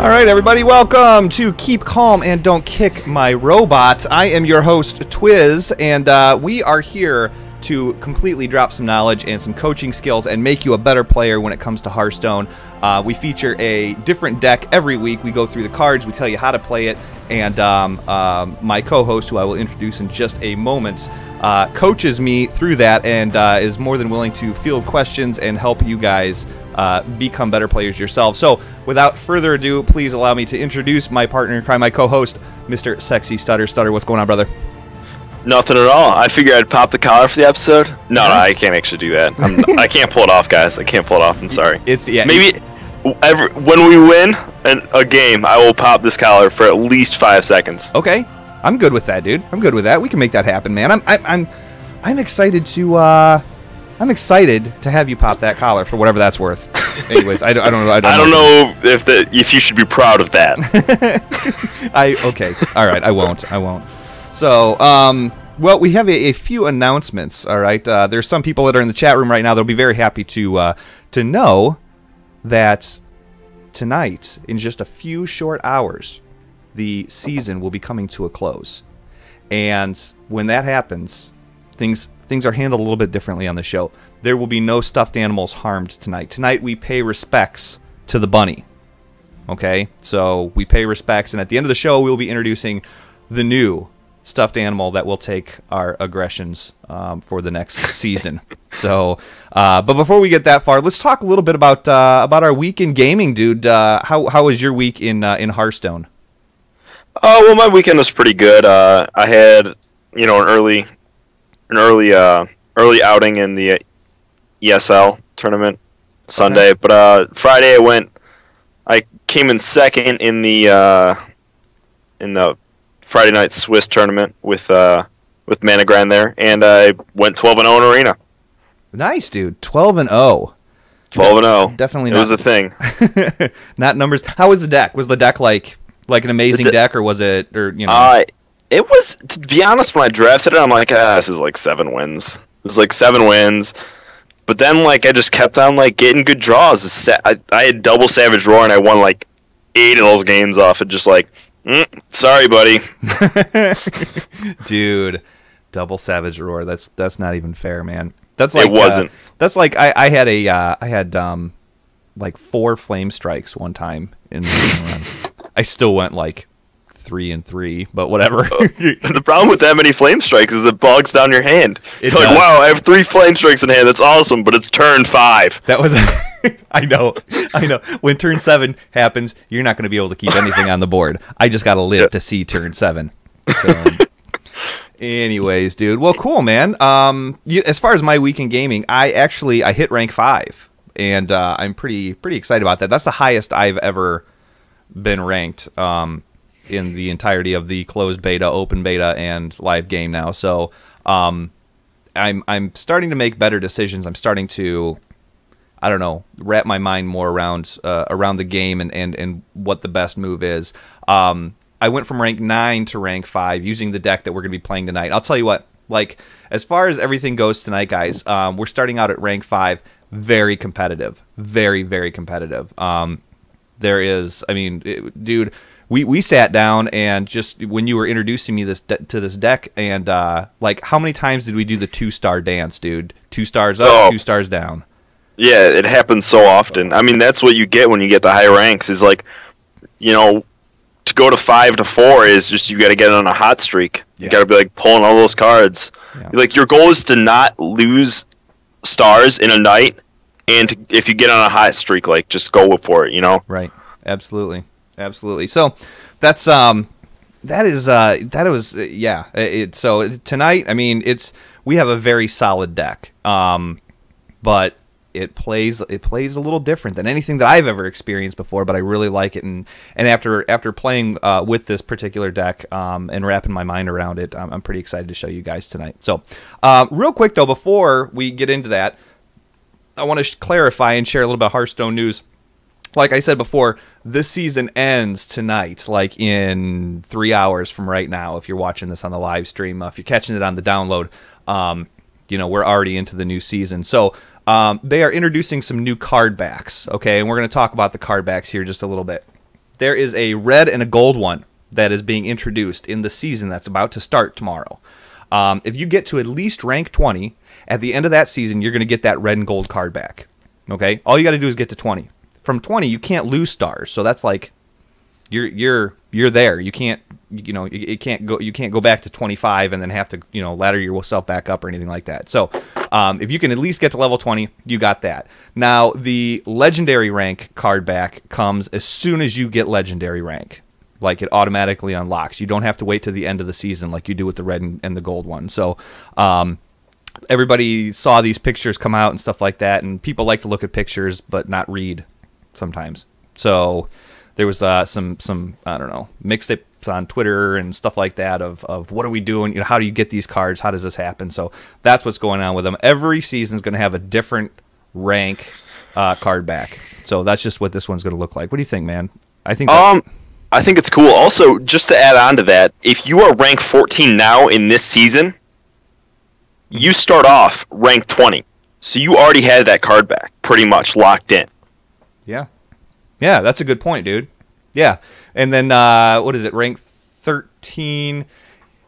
All right, everybody, welcome to Keep Calm and Don't Kick My Robot. I am your host, Twiz, and we are here to completely drop some knowledge and some coaching skills and make you a better player when it comes to Hearthstone. We feature a different deck every week. We go through the cards, we tell you how to play it, and my co-host, who I will introduce in just a moment, coaches me through that and is more than willing to field questions and help you guys become better players yourselves. So, without further ado, please allow me to introduce my partner in crime, my co-host, Mr. Sexy Stutter. Stutter, what's going on, brother? Nothing at all. I figured I'd pop the collar for the episode. No, I can't actually do that. I can't pull it off, guys. I can't pull it off. I'm sorry. Maybe when we win a game, I will pop this collar for at least 5 seconds. Okay, I'm good with that, dude. I'm good with that. We can make that happen, man. I'm excited to have you pop that collar for whatever that's worth. Anyways, I don't know. I don't know if you should be proud of that. Okay. All right. I won't. So, well, we have a few announcements. All right. There's some people that are in the chat room right now that'll be very happy to know that tonight, in just a few short hours, the season will be coming to a close. And when that happens, things are handled a little bit differently on the show. There will be no stuffed animals harmed tonight. Tonight we pay respects to the bunny. Okay? So we pay respects, and at the end of the show we'll be introducing the new stuffed animal that will take our aggressions for the next season. So, but before we get that far, let's talk a little bit about our week in gaming, dude. How was your week in Hearthstone? Oh, well, my weekend was pretty good. I had, an early outing in the ESL tournament Sunday, okay. But Friday I came in second in the Friday night Swiss tournament with Managran there, and I went 12-0 in Arena. Nice, dude. 12-0. 12-0. Definitely. It was a thing. Not numbers. How was the deck? Was the deck like an amazing deck, or was it, It was, to be honest, when I drafted it, I'm like, this is like 7 wins. This is like 7 wins. But then, I just kept on, getting good draws. I had double Savage Roar, and I won, 8 of those games off it, just sorry, buddy. Dude, double Savage Roar. That's not even fair, man. That's like, it wasn't. That's like, I had 4 Flame Strikes one time in the run. I still went, 3-3, but whatever. The problem with that many Flame Strikes is it bogs down your hand. You're does. like, wow, I have 3 Flame Strikes in hand. That's awesome, but it's turn 5. That was... I know. When turn 7 happens, you're not going to be able to keep anything on the board. I just got to live to see turn 7. So, anyways, dude. Well, cool, man. As far as my week in gaming, I hit rank 5, and I'm pretty excited about that. That's the highest I've ever been ranked in the entirety of the closed beta, open beta, and live game now. So I'm starting to make better decisions. I'm starting to, I don't know, wrap my mind more around the game and what the best move is. I went from rank 9 to rank 5 using the deck that we're going to be playing tonight. I'll tell you what, as far as everything goes tonight, guys, we're starting out at rank 5, very competitive, very, very competitive. There is, dude, we sat down and just when you were introducing me to this deck, and how many times did we do the 2-star dance, dude? 2 stars up, 2 stars down. Yeah, it happens so often. That's what you get when you get the high ranks is to go to 5 to 4 is just you got to get on a hot streak. Yeah. You got to be pulling all those cards. Yeah. Your goal is to not lose stars in a night, and if you get on a hot streak, just go for it. Right. Absolutely. So that's so tonight. We have a very solid deck, but it plays a little different than anything that I've ever experienced before. But I really like it, and after playing with this particular deck and wrapping my mind around it, I'm pretty excited to show you guys tonight. So real quick though, before we get into that, I want to clarify and share a little bit of Hearthstone news. Like I said before, this season ends tonight, in 3 hours from right now. If you're watching this on the live stream, if you're catching it on the download, we're already into the new season. So they are introducing some new card backs, okay? And we're going to talk about the card backs here just a little bit. there is a red and a gold one that is being introduced in the season that's about to start tomorrow. If you get to at least rank 20, at the end of that season, you're going to get that red and gold card back. Okay? All you got to do is get to 20. From 20, you can't lose stars. So that's like you're there. You can't you can't go back to 25 and then have to ladder yourself back up or anything like that. So if you can at least get to level 20, you got that. Now the legendary rank card back comes as soon as you get legendary rank. Like it automatically unlocks. You don't have to wait to the end of the season like you do with the red and the gold one. So everybody saw these pictures come out and stuff like that, and people like to look at pictures but not read sometimes. So there was some I don't know, mixed-ups on Twitter and stuff like that of what are we doing? How do you get these cards? How does this happen? So that's what's going on with them. Every season is going to have a different rank card back. So that's just what this one's going to look like. What do you think, man? I think it's cool. Also, just to add on to that, if you are rank 14 now in this season, you start off rank 20. So you already had that card back pretty much locked in. Yeah. Yeah, that's a good point, dude. Yeah. And then what is it? Rank 13,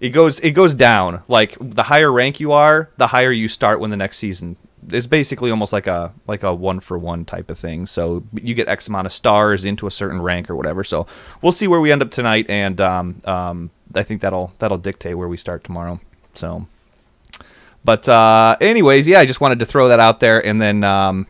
it goes down. Like the higher rank you are, the higher you start when the next season. It's basically almost like a 1-for-1 type of thing. So you get X amount of stars into a certain rank or whatever. So we'll see where we end up tonight, and I think that'll dictate where we start tomorrow. So, but anyways, yeah, I just wanted to throw that out there, and then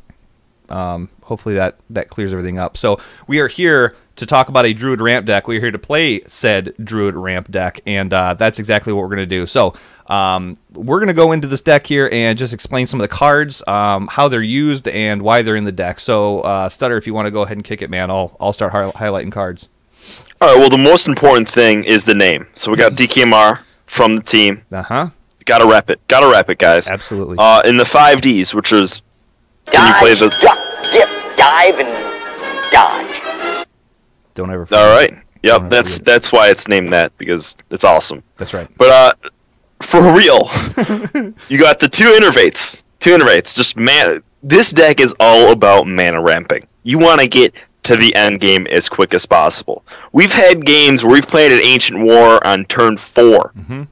hopefully that clears everything up. So we are here to talk about a Druid ramp deck. We're here to play said Druid ramp deck, and that's exactly what we're going to do. So we're going to go into this deck here and just explain some of the cards, how they're used, and why they're in the deck. So Stutter, if you want to go ahead and kick it, man, I'll start highlighting cards. All right, well, the most important thing is the name. So we got DKMR from the team. Uh-huh. Gotta rep it. Gotta rep it, guys. Absolutely. In the 5Ds, which is... Dive, you play the... drop, dip, dive, and dodge. Don't ever forget. All right. Yep, that's why it's named that, because it's awesome. That's right. But for real, you got the two innervates. Just this deck is all about mana ramping. You want to get to the end game as quick as possible. We've had games where we've played an Ancient War on turn 4. Mm-hmm.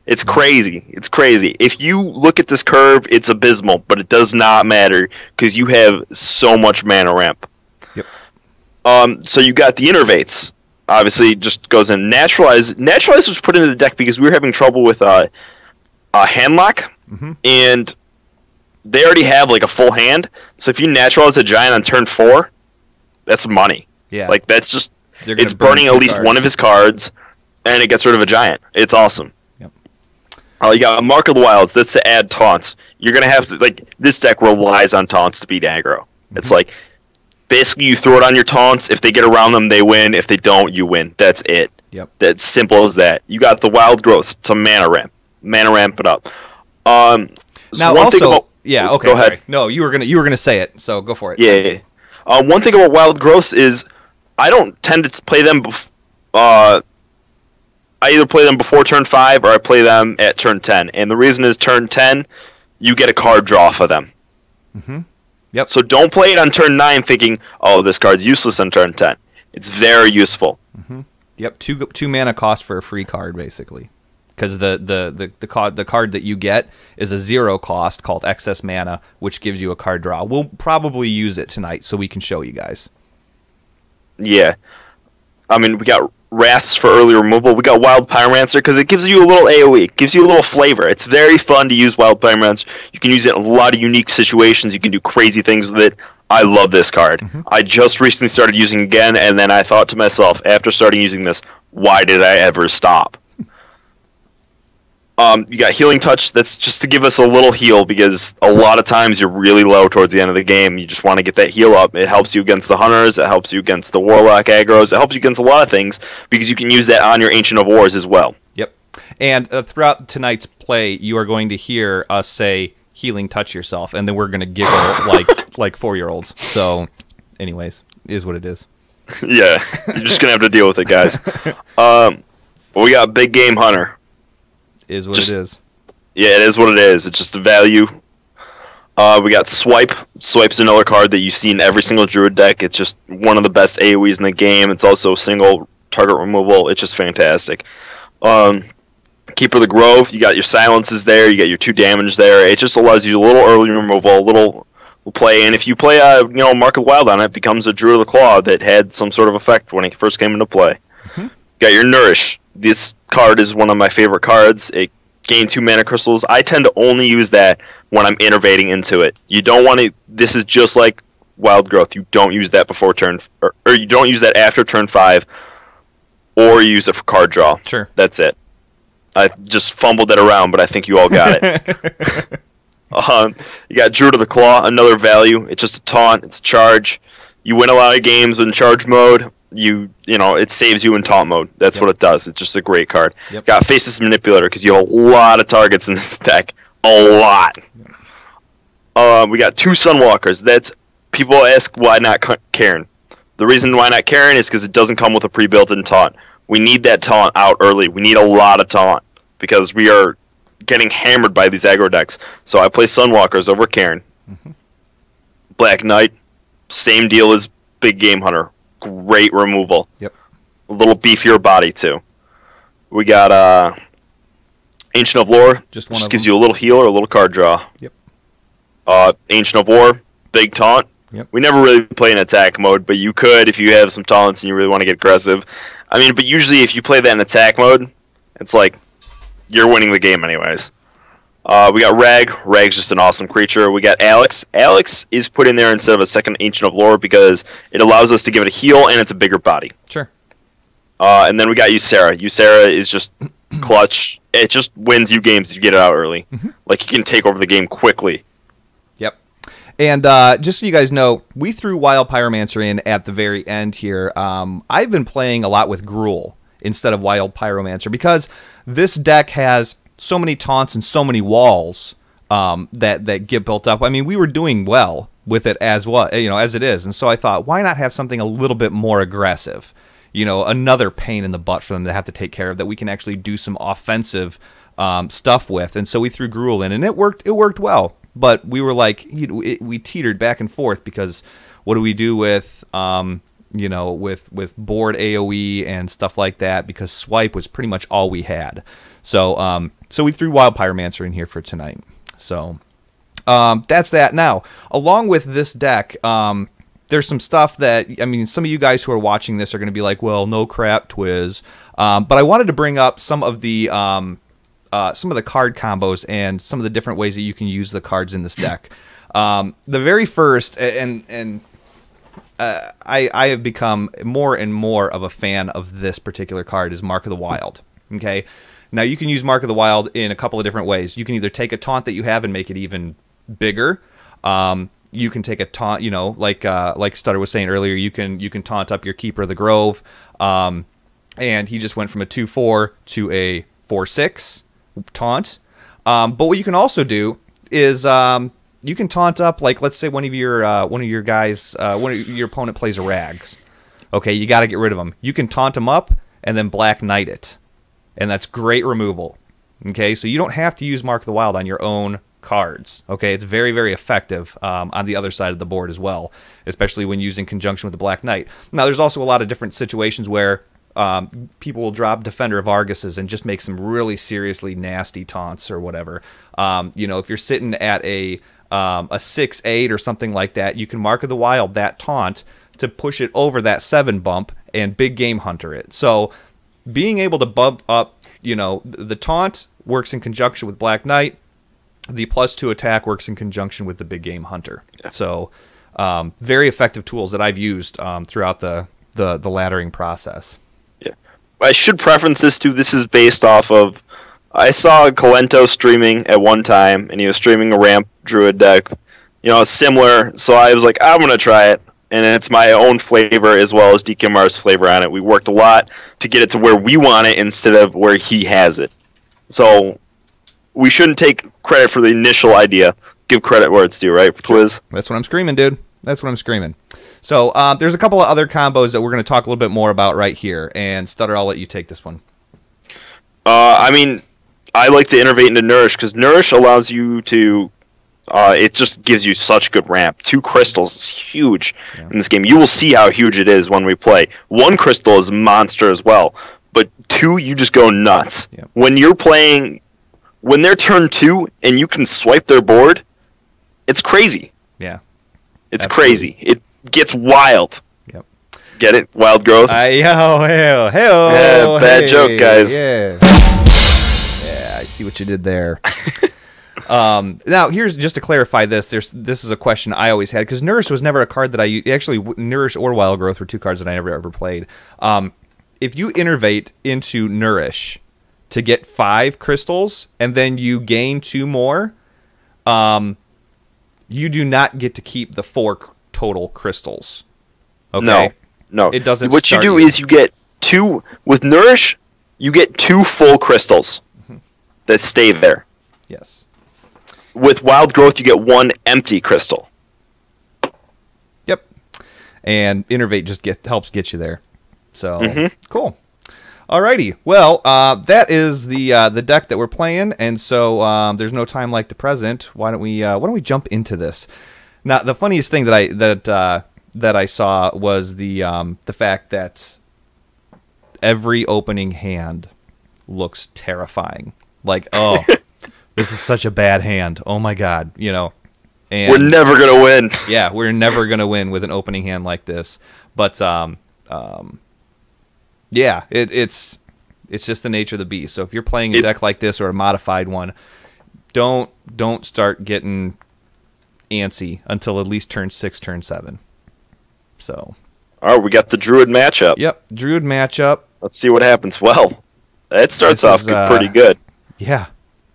It's crazy. It's crazy. If you look at this curve, it's abysmal, but it does not matter because you have so much mana ramp. Yep. So you got the innervates. Obviously, just goes in. Naturalize. Naturalize was put into the deck because we were having trouble with handlock, and they already have like a full hand. So if you naturalize a giant on turn 4, that's money. Yeah. Like that's just it's burning at least one of his cards, and it gets rid of a giant. It's awesome. You got a Mark of the Wilds. That's to add taunts. You're going to have to, like, this deck relies on taunts to beat aggro. It's like, basically you throw it on your taunts. If they get around them, they win. If they don't, you win. That's it. Yep. That's simple as that. You got the Wild Growth. It's a mana ramp. Mana ramp it up. Now, also, yeah, okay, go sorry. ahead. No, you were gonna say it, so go for it. Yeah. One thing about Wild Growth is I don't tend to play them I either play them before turn 5 or I play them at turn 10. And the reason is turn 10, you get a card draw for them. Yep. So don't play it on turn 9 thinking, oh, this card's useless on turn 10. It's very useful. Yep, two mana cost for a free card, basically. Because the card that you get is a 0 cost called Excess Mana, which gives you a card draw. We'll probably use it tonight so we can show you guys. Yeah. I mean, we got Wraths for early removal. We got Wild Pyromancer because it gives you a little AoE. It gives you a little flavor. It's very fun to use Wild Pyromancer. You can use it in a lot of unique situations. You can do crazy things with it. I love this card. I just recently started using it again, and then I thought to myself, after starting using this, why did I ever stop? You got Healing Touch. That's just to give us a little heal because a lot of times you're really low towards the end of the game. You just want to get that heal up. It helps you against the Hunters. It helps you against the Warlock aggros. It helps you against a lot of things because you can use that on your Ancient of Wars as well. Yep. And throughout tonight's play, you are going to hear us say Healing Touch yourself, and then we're going to giggle like 4-year-olds. So, anyways, it is what it is. Yeah, you're just going to have to deal with it, guys. We got Big Game Hunter. Is what it is. Yeah, it is what it is. It's just a value. We got Swipe. Swipe's another card that you see in every single Druid deck. It's just one of the best AoEs in the game. It's also single target removal. It's just fantastic. Keeper of the Grove, you got your silences there, you got your 2 damage there. It just allows you a little early removal, a little play, and if you play Mark of the Wild on it, becomes a Druid of the Claw that had some sort of effect when it first came into play. Mm-hmm. Got your Nourish. This card is one of my favorite cards. It gains 2 mana crystals. I tend to only use that when I'm innovating into it. You don't want to. This is just like Wild Growth. You don't use that before turn, or you don't use that after turn 5, or you use it for card draw. Sure. That's it. I just fumbled that around, but I think you all got it. You got Druid of the Claw, another value. It's just a taunt. It's a charge. You win a lot of games in charge mode. It saves you in taunt mode. That's what it does. It's just a great card. Yep. Got Faceless Manipulator because you have a lot of targets in this deck. A lot. We got 2 Sunwalkers. That's people ask why not Cairn. The reason why not Cairn is because it doesn't come with a pre-built-in taunt. We need that taunt out early. We need a lot of taunt because we are getting hammered by these aggro decks. So I play Sunwalkers over Cairn. Mm-hmm. Black Knight, same deal as Big Game Hunter. Great removal. Yep. A little beefier body too. We got Ancient of Lore. Just gives you a little heal or a little card draw. Yep. Ancient of War, big taunt. Yep. We never really play in attack mode, but you could if you have some taunts and you really want to get aggressive. But usually if you play that in attack mode, it's like you're winning the game anyways. We got Rag. Rag's just an awesome creature. We got Alex. Alex is put in there instead of a second Ancient of Lore because it allows us to give it a heal and it's a bigger body. Sure. And then we got Ysera. Ysera is just clutch. It just wins you games if you get it out early. Mm-hmm. Like, you can take over the game quickly. Yep. And just so you guys know, we threw Wild Pyromancer in at the very end here. I've been playing a lot with Gruul instead of Wild Pyromancer because this deck has so many taunts and so many walls that get built up. We were doing well with it as it is, and so I thought, why not have something a little bit more aggressive? Another pain in the butt for them to have to take care of that we can actually do some offensive stuff with. And so we threw Gruul in, and it worked. It worked well, but we were like, we teetered back and forth because what do we do with with board AOE and stuff like that? Because Swipe was pretty much all we had. So so we threw Wild Pyromancer in here for tonight. So that's that. Now, along with this deck, there's some stuff that, some of you guys who are watching this are going to be like, well, no crap, Twiz. But I wanted to bring up some of the card combos and some of the different ways that you can use the cards in this deck. The very first, I have become more and more of a fan of this particular card, is Mark of the Wild. Okay. Now, you can use Mark of the Wild in a couple of different ways. You can either take a taunt that you have and make it even bigger. You can take a taunt, like Stutter was saying earlier, you can taunt up your Keeper of the Grove, and he just went from a 2/4 to a 4/6 taunt. But what you can also do is you can taunt up, like, let's say one of your opponent plays a Rags. Okay, you got to get rid of him. You can taunt him up and then Black Knight it. And that's great removal. Okay, so you don't have to use Mark of the Wild on your own cards. Okay, it's very, very effective on the other side of the board as well, especially when used in conjunction with the Black Knight. Now, there's also a lot of different situations where people will drop Defender of Arguses and just make some really seriously nasty taunts or whatever. If you're sitting at a 6/8 or something like that, you can Mark of the Wild that taunt to push it over that 7 bump and Big Game Hunter it. So being able to bump up, the taunt works in conjunction with Black Knight. The +2 attack works in conjunction with the Big Game Hunter. Yeah. So very effective tools that I've used throughout the laddering process. Yeah, I should preference this too. This is based off of, I saw Kalento streaming at one time, and he was streaming a ramp Druid deck, similar. So I was like, I'm gonna try it. And it's my own flavor as well as DKMR's flavor on it. We worked a lot to get it to where we want it instead of where he has it. So we shouldn't take credit for the initial idea. Give credit where it's due, right, Twiz? That's what I'm screaming, dude. That's what I'm screaming. So there's a couple of other combos that we're going to talk a little bit more about right here. And Stutter, I'll let you take this one. I like to innovate into Nourish because Nourish allows you to It just gives you such good ramp. 2 crystals is huge in this game. You will see how huge it is when we play. 1 crystal is a monster as well, but 2, you just go nuts. Yep. When you're playing, when they're turn 2 and you can swipe their board, it's crazy. Yeah. It's Absolutely. crazy. It gets wild. Yep. Get it? Wild growth. Yeah, bad joke, guys. Yeah, I see what you did there. Now, here's just to clarify this. This is a question I always had because Nourish was never a card that I used. Actually, Nourish or Wild Growth were 2 cards that I never ever played. If you innervate into Nourish to get 5 crystals and then you gain 2 more, you do not get to keep the 4 total crystals. Okay? No. It doesn't. What you do is you get 2 with Nourish. You get 2 full crystals that stay there. Yes. With Wild Growth, you get 1 empty crystal. Yep. And Innervate just helps get you there. So cool. Alrighty. Well, that is the deck that we're playing, and so there's no time like the present. Why don't we jump into this? Now, the funniest thing that I saw was the fact that every opening hand looks terrifying. Like, oh, this is such a bad hand. Oh my god, you know. And we're never gonna win. Yeah, we're never gonna win with an opening hand like this. But yeah, it's just the nature of the beast. So if you're playing a deck like this or a modified one, don't start getting antsy until at least turn 6, turn 7. So, all right, we got the Druid matchup. Yep, Druid matchup. Let's see what happens. Well, it starts off pretty good. Yeah,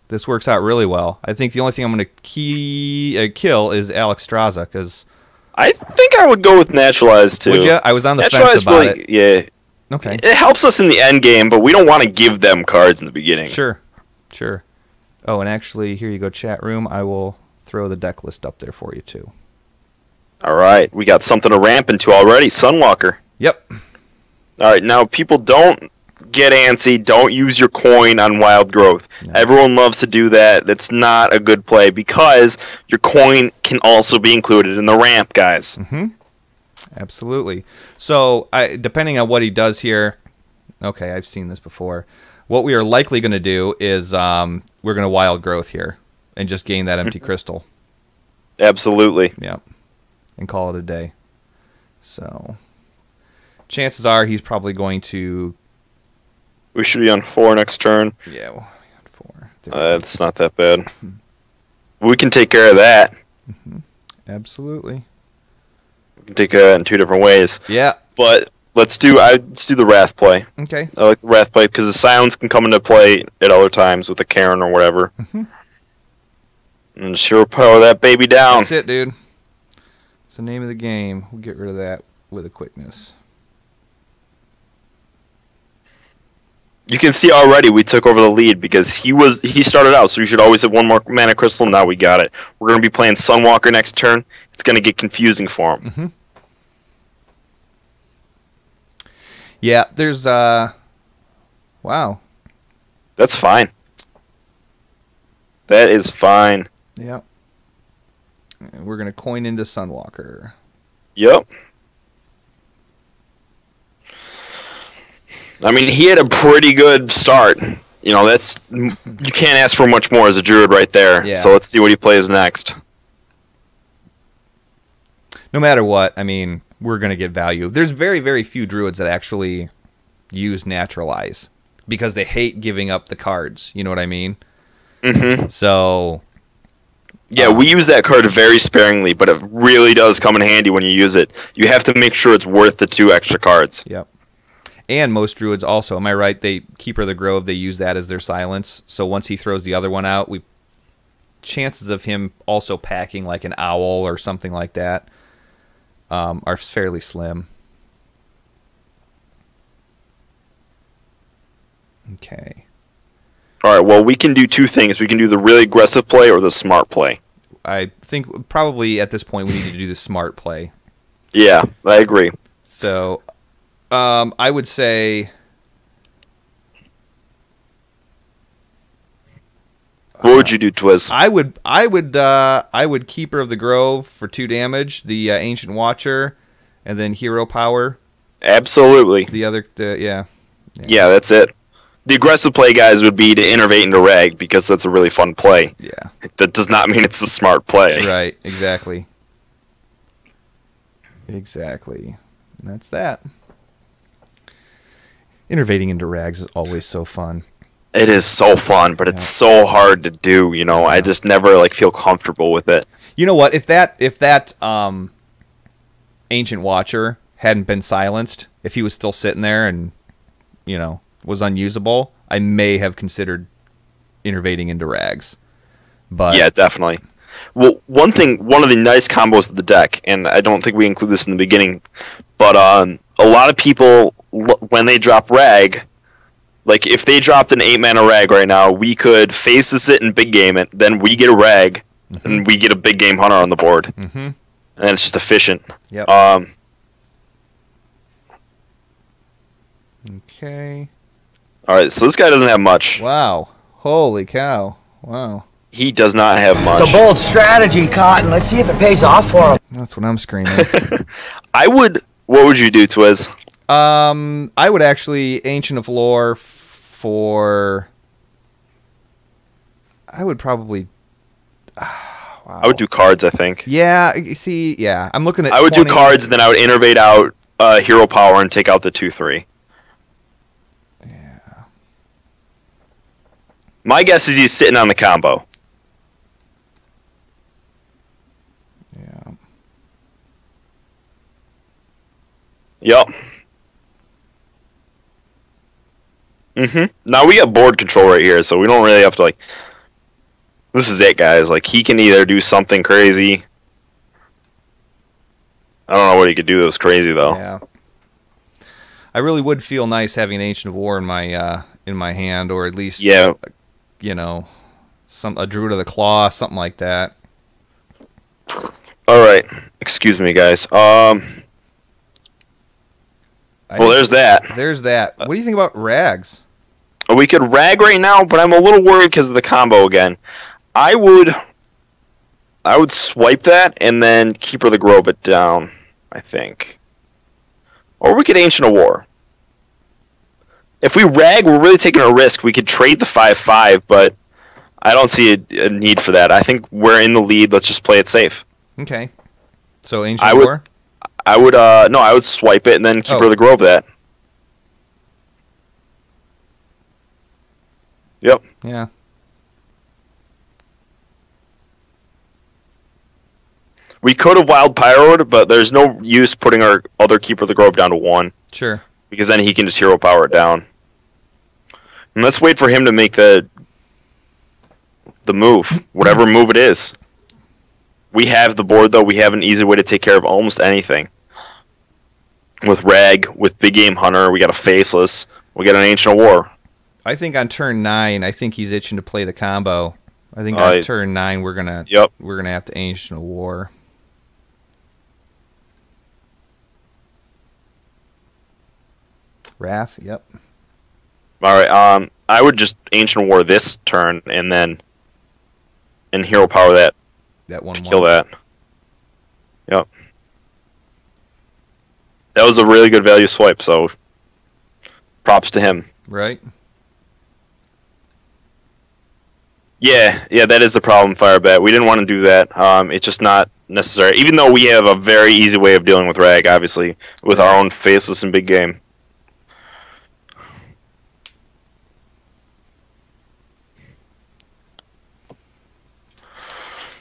this works out really well. I think the only thing I'm going to kill is Alex Straza because I think I would go with Naturalize too. Would you? I was on the fence about it. Yeah. Okay. It helps us in the end game, but we don't want to give them cards in the beginning. Sure. Oh, and actually, here you go, chat room. I will throw the deck list up there for you too. All right, we got something to ramp into already. Sunwalker. Yep. All right, now people don't get antsy. Don't use your coin on Wild Growth. No. Everyone loves to do that. That's not a good play because your coin can also be included in the ramp, guys. Absolutely. So, depending on what he does here, okay, I've seen this before. What we are likely going to do is we're going to Wild Growth here and just gain that empty crystal. Absolutely. Yep. And call it a day. So, chances are he's probably going to... We should be on 4 next turn. Yeah, we'll be on 4. It's not that bad. We can take care of that. Absolutely. We can take care of that in 2 different ways. Yeah. But let's do the Wrath play. Okay. I like the Wrath play because the Silence can come into play at other times with a Karen or whatever. And sure power that baby down. That's it, dude. It's the name of the game. We'll get rid of that with a quickness. You can see already we took over the lead because he started out, so you should always have 1 more mana crystal. Now we got it. We're going to be playing Sunwalker next turn. It's going to get confusing for him. Yeah, there's wow. That's fine. That is fine. Yep. And we're going to coin into Sunwalker. Yep. I mean, he had a pretty good start. You know, you can't ask for much more as a Druid right there. Yeah. So let's see what he plays next. No matter what, I mean, we're going to get value. There's very, very few Druids that actually use Naturalize because they hate giving up the cards. You know what I mean? So... Yeah, we use that card very sparingly, but it really does come in handy when you use it. You have to make sure it's worth the 2 extra cards. Yep. And most Druids also, am I right? They Keeper of the Grove, they use that as their silence. So once he throws the other one out, chances of him also packing like an owl or something like that are fairly slim. Okay. All right, well, we can do 2 things. We can do the really aggressive play or the smart play. I think probably at this point we need to do the smart play. Yeah, I agree. So I would say What would you do, Twiz? I would Keeper of the Grove for 2 damage, the Ancient Watcher, and then Hero Power. Absolutely. The other, yeah. Yeah, that's it. The aggressive play, guys, would be to innervate into Rag because that's a really fun play. Yeah. That does not mean it's a smart play. Right, exactly. Exactly. And that's that. Innervating into Rags is always so fun. It is so fun, but it's so hard to do, you know. I just never like feel comfortable with it. You know what? If that Ancient Watcher hadn't been silenced, if he was still sitting there and, you know, was unusable, I may have considered innervating into Rags. But yeah, definitely. Well, one of the nice combos of the deck, and I don't think we include this in the beginning, but a lot of people, when they drop Rag, like if they dropped an 8-mana Rag right now, we could Faceless it and big game it, then we get a Rag, and we get a big game Hunter on the board. And it's just efficient. Yep. Okay. All right, so this guy doesn't have much. Wow. Holy cow. Wow. He does not have much. It's a bold strategy, Cotton. Let's see if it pays off for him. That's what I'm screaming. What would you do, Twiz? I would actually Ancient of Lore for... I would probably... wow. I would do cards, I think. Yeah, you see, yeah. I'm looking at I would do cards, and then I would innervate out Hero Power and take out the 2/3. Yeah. My guess is he's sitting on the combo. Yeah. Yep. Now we got board control right here, so we don't really have to, like... This is it, guys. Like, he can either do something crazy... I don't know what he could do that was crazy, though. Yeah. I really would feel nice having an Ancient of War in my hand, or at least, you know, a Druid of the Claw, something like that. Alright. Excuse me, guys. Well, there's that. There's that. What do you think about Rags? We could Rag right now, but I'm a little worried because of the combo again. I would swipe that and then Keeper of the Grove it down, I think. Or we could Ancient of War. If we Rag, we're really taking a risk. We could trade the 5/5, but I don't see a need for that. I think we're in the lead. Let's just play it safe. Okay. So Ancient of War? I would swipe it and then Keeper of the Grove that. Yep. Yeah. We could have Wild Pyroed, but there's no use putting our other Keeper of the Grove down to 1. Sure. Because then he can just Hero Power it down. And let's wait for him to make the move. Whatever move it is. We have the board, though. We have an easy way to take care of almost anything. With Rag, with Big Game Hunter, we got a Faceless. We got an Ancient of War. I think on turn 9, I think he's itching to play the combo. I think on turn 9 we're gonna have to Ancient of War. Wrath, yep. Alright, I would just Ancient War this turn and then Hero Power that. That one. Kill that. Yep. That was a really good value swipe, so props to him. Right. Yeah, that is the problem, Firebat. We didn't want to do that. It's just not necessary. Even though we have a very easy way of dealing with Rag, obviously, with our own Faceless and Big Game.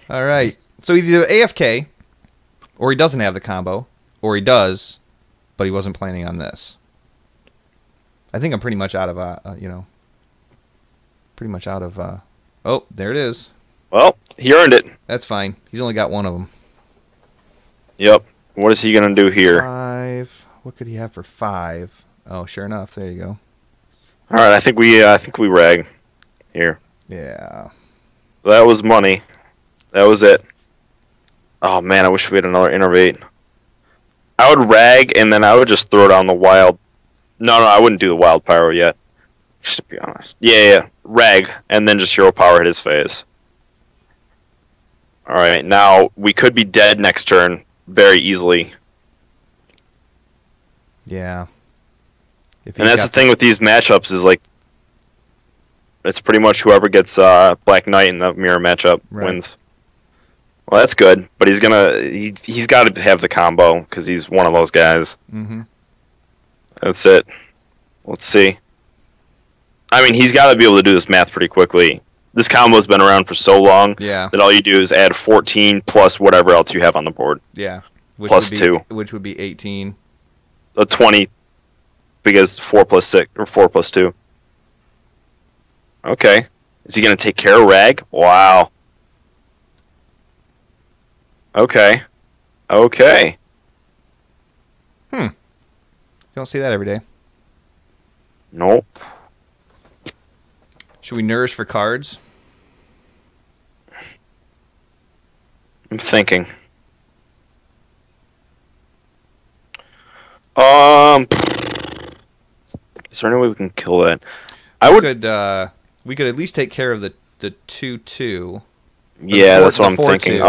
All right. So either AFK, or he doesn't have the combo, or he does, but he wasn't planning on this. I think I'm pretty much out of, oh, there it is. Well, he earned it. That's fine. He's only got one of them. Yep. What is he going to do here? 5. What could he have for 5? Oh, sure enough. There you go. All right. I think we Rag here. Yeah. That was money. That was it. Oh, man, I wish we had another Innervate. I would Rag, and then I would just throw down the Wild... No, I wouldn't do the Wild Pyro yet. Just to be honest. Yeah. Rag, and then just hero power hit his face. Alright, now we could be dead next turn very easily. Yeah. And that's the thing with these matchups is like it's pretty much whoever gets Black Knight in the mirror matchup wins. Well, that's good, but he's got to have the combo because he's one of those guys. Mm-hmm. That's it. Let's see. I mean, he's got to be able to do this math pretty quickly. This combo's been around for so long that all you do is add 14 plus whatever else you have on the board. Yeah. Plus 2. Which would be 18. 20 because 4 plus 6 or 4 plus 2. Okay. Is he going to take care of Rag? Wow. Okay. You don't see that every day. Nope. Should we nourish for cards? I'm thinking. Is there any way we can kill that? We could at least take care of the 2/2. Yeah, that's what I'm thinking.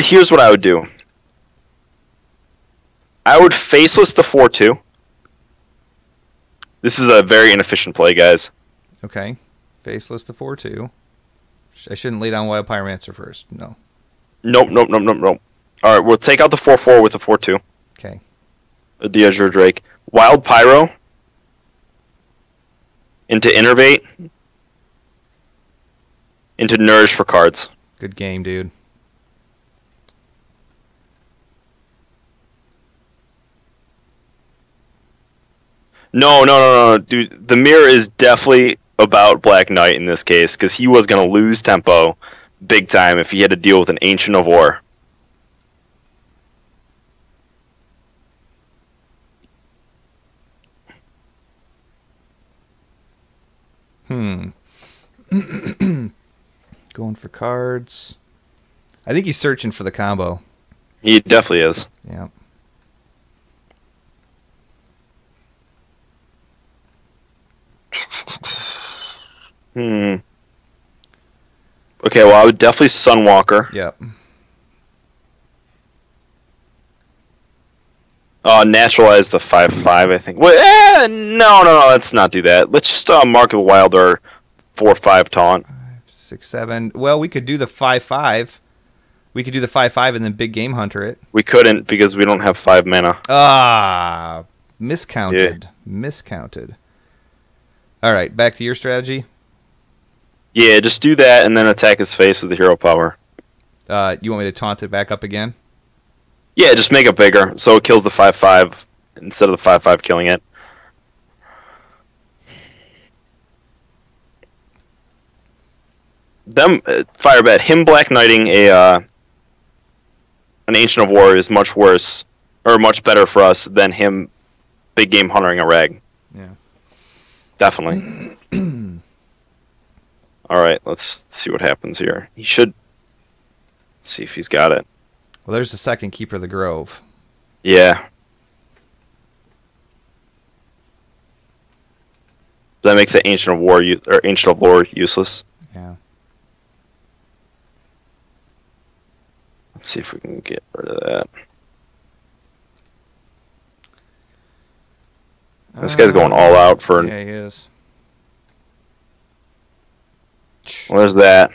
Here's what I would do. I would faceless the 4/2. This is a very inefficient play, guys. Okay. Faceless the 4/2. I shouldn't lay down Wild Pyromancer first. No. Nope. Alright, we'll take out the 4/4 with the 4/2. Okay. The Azure Drake. Wild Pyro. Into Innervate. Into Nourish for cards. Good game, dude. No, dude. The mirror is definitely about Black Knight in this case, because he was going to lose tempo big time if he had to deal with an Ancient of War. Going for cards. I think he's searching for the combo. He definitely is. Yeah. Okay, well, I would definitely Sunwalker. Yep. Naturalize the 5/5, I think. Well, no, let's not do that. Let's just Mark of the Wild or 4/5 taunt. 6, 7. Well, we could do the 5/5. We could do the 5/5 and then Big Game Hunter it. We couldn't because we don't have 5 mana. Miscounted. Yeah. Miscounted. All right, back to your strategy. Yeah, just do that and then attack his face with the hero power. You want me to taunt it back up again? Yeah, just make it bigger so it kills the 5/5 instead of the 5/5 killing it. Firebat, him Black Knighting an Ancient of War is much worse, or much better for us than him Big Game Huntering a Rag. Yeah. Definitely. Alright, let's see what happens here. He should see if he's got it. Well, there's the second Keeper of the Grove. Yeah. That makes the Ancient of War or Ancient of Lore useless. Yeah. Let's see if we can get rid of that. This guy's going all out for. Yeah, he is. Well, there's that.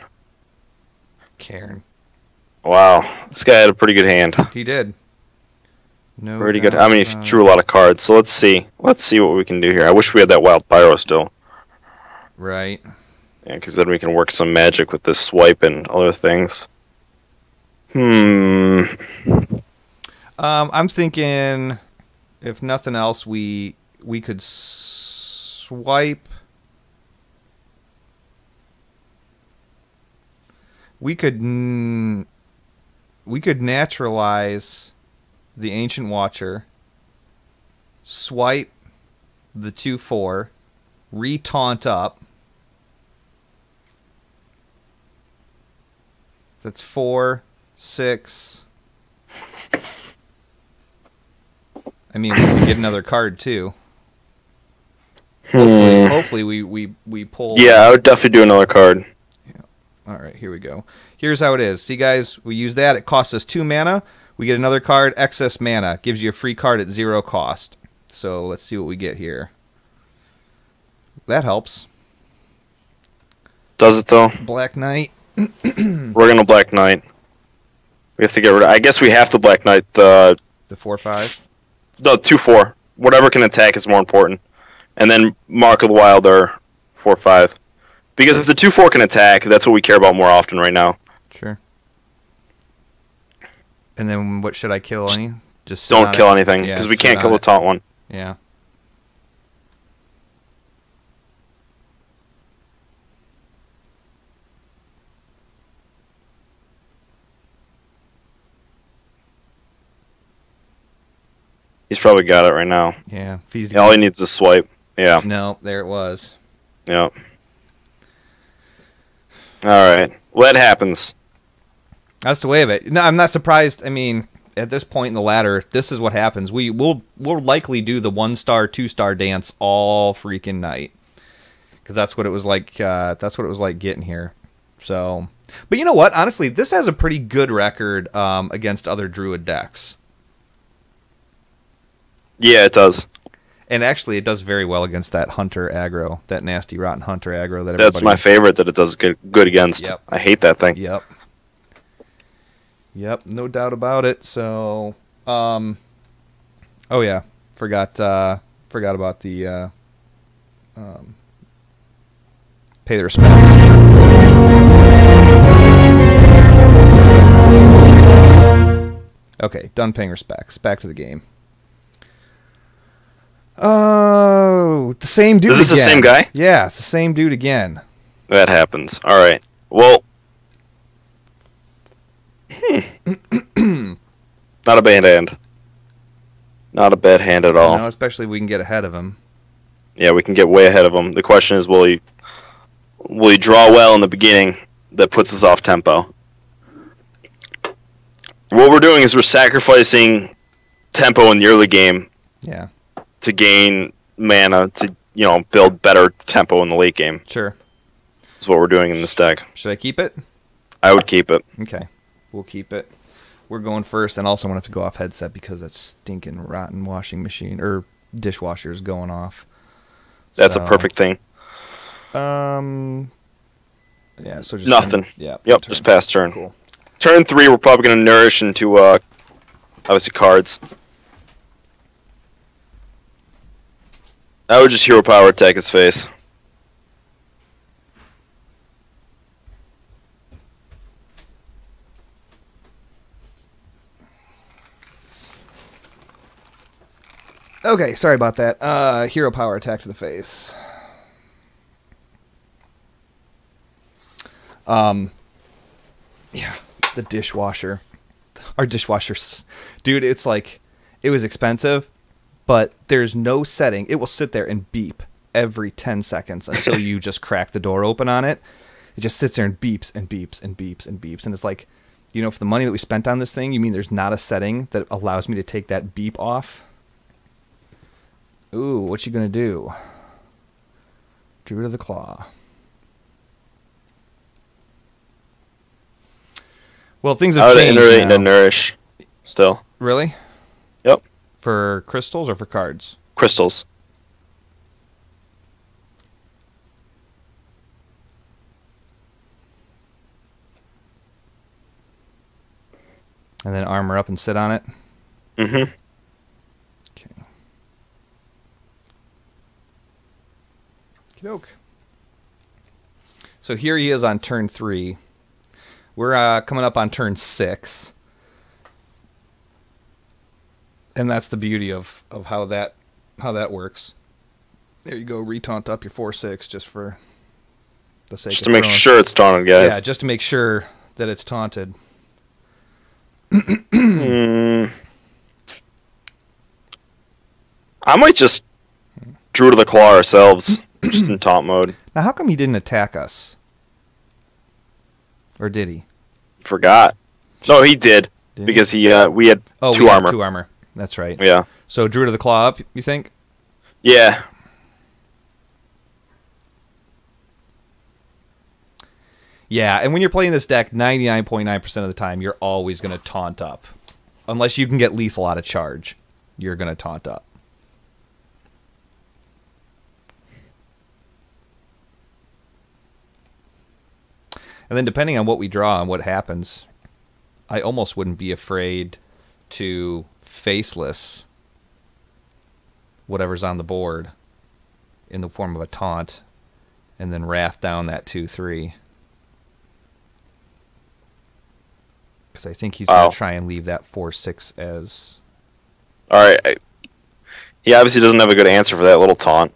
Cairn. Wow, this guy had a pretty good hand. He did. No. Pretty good. I mean, he drew a lot of cards. So let's see. Let's see what we can do here. I wish we had that Wild Pyro still. Right. Yeah, because then we can work some magic with this swipe and other things. I'm thinking, if nothing else, we could swipe. We could naturalize the Ancient Watcher, swipe the 2/4, re-taunt up. That's 4, 6. I mean, we can get another card too. Hopefully we pull. Yeah, I would definitely do another card. Yeah. All right, here we go. Here's how it is. See, guys, we use that. It costs us 2 mana. We get another card, excess mana. Gives you a free card at 0 cost. So let's see what we get here. That helps. Does it, though? Black Knight. We're going to Black Knight. We have to get rid of... I guess we have to Black Knight the 4/5? The 2/4. Whatever can attack is more important. And then Mark of the Wild are 4/5. Because if the 2/4 can attack, that's what we care about more often right now. Sure. And then what should I kill? Any? Just don't kill anything, because we can't kill the taunt one. Yeah. He's probably got it right now. Yeah. All he needs is a swipe. Yeah. No, there it was. Yep. Alright. Well, that happens. That's the way of it. No, I'm not surprised. I mean, at this point in the ladder, this is what happens. We'll likely do the 1-star, 2-star dance all freaking night. Because that's what it was like. That's what it was like getting here. So, but you know what? Honestly, this has a pretty good record against other Druid decks. Yeah, it does. And actually, it does very well against that Hunter aggro, that nasty, rotten Hunter aggro. That's my favorite that it does good against. Yep. I hate that thing. Yep. Yep, no doubt about it. So, oh yeah, forgot about the pay the respects. Okay, done paying respects. Back to the game. Oh, the same dude again. Is this the same guy? Yeah, it's the same dude again. That happens. All right. Well, not a bad hand. Not a bad hand at all. No, especially if we can get ahead of him. Yeah, we can get way ahead of him. The question is, will he draw well in the beginning that puts us off tempo? What we're doing is we're sacrificing tempo in the early game. Yeah. To gain mana to, build better tempo in the late game. Sure. That's what we're doing in this deck. Should I keep it? I would keep it. Okay. We'll keep it. We're going first, and also I want to have to go off headset because that stinking rotten washing machine or dishwasher is going off. That's a perfect thing. Yeah, so just nothing. Yep, just pass turn. Cool. Turn 3, we're probably going to nourish into obviously cards. I would just hero power attack his face. Okay, sorry about that. Hero power attack to the face. Yeah, the dishwasher. Our dishwasher's... Dude, it's like... It was expensive, but there's no setting. It will sit there and beep every 10 seconds until you just crack the door open on it. It just sits there and beeps and beeps and beeps and beeps. And it's like, for the money that we spent on this thing, you mean there's not a setting that allows me to take that beep off? Ooh, what you gonna do? Druid of the Claw. Well, things have changed. I would iterate and nourish still. Really? Yep. For crystals or for cards? Crystals. And then armor up and sit on it? Mm-hmm. Okay. Okey-doke. So here he is on turn 3. We're coming up on turn 6. And that's the beauty of how that works. There you go, retaunt up your 4/6 just for the sake just of to make throwing. sure it's taunted, guys. Yeah, just to make sure that it's taunted. I might just Druid of the Claw ourselves, just in taunt mode. Now, how come he didn't attack us? Or did he? Forgot. No, he did. Because we had 2 armor. 2 armor. That's right. Yeah. So Druid of the Claw up, you think? Yeah. Yeah, and when you're playing this deck, 99.9% of the time, you're always going to taunt up. Unless you can get lethal out of charge, you're going to taunt up. And then depending on what we draw and what happens, I almost wouldn't be afraid to faceless whatever's on the board in the form of a taunt and then wrath down that 2/3. Because I think he's going to try and leave that 4/6 as... Alright. He obviously doesn't have a good answer for that little taunt.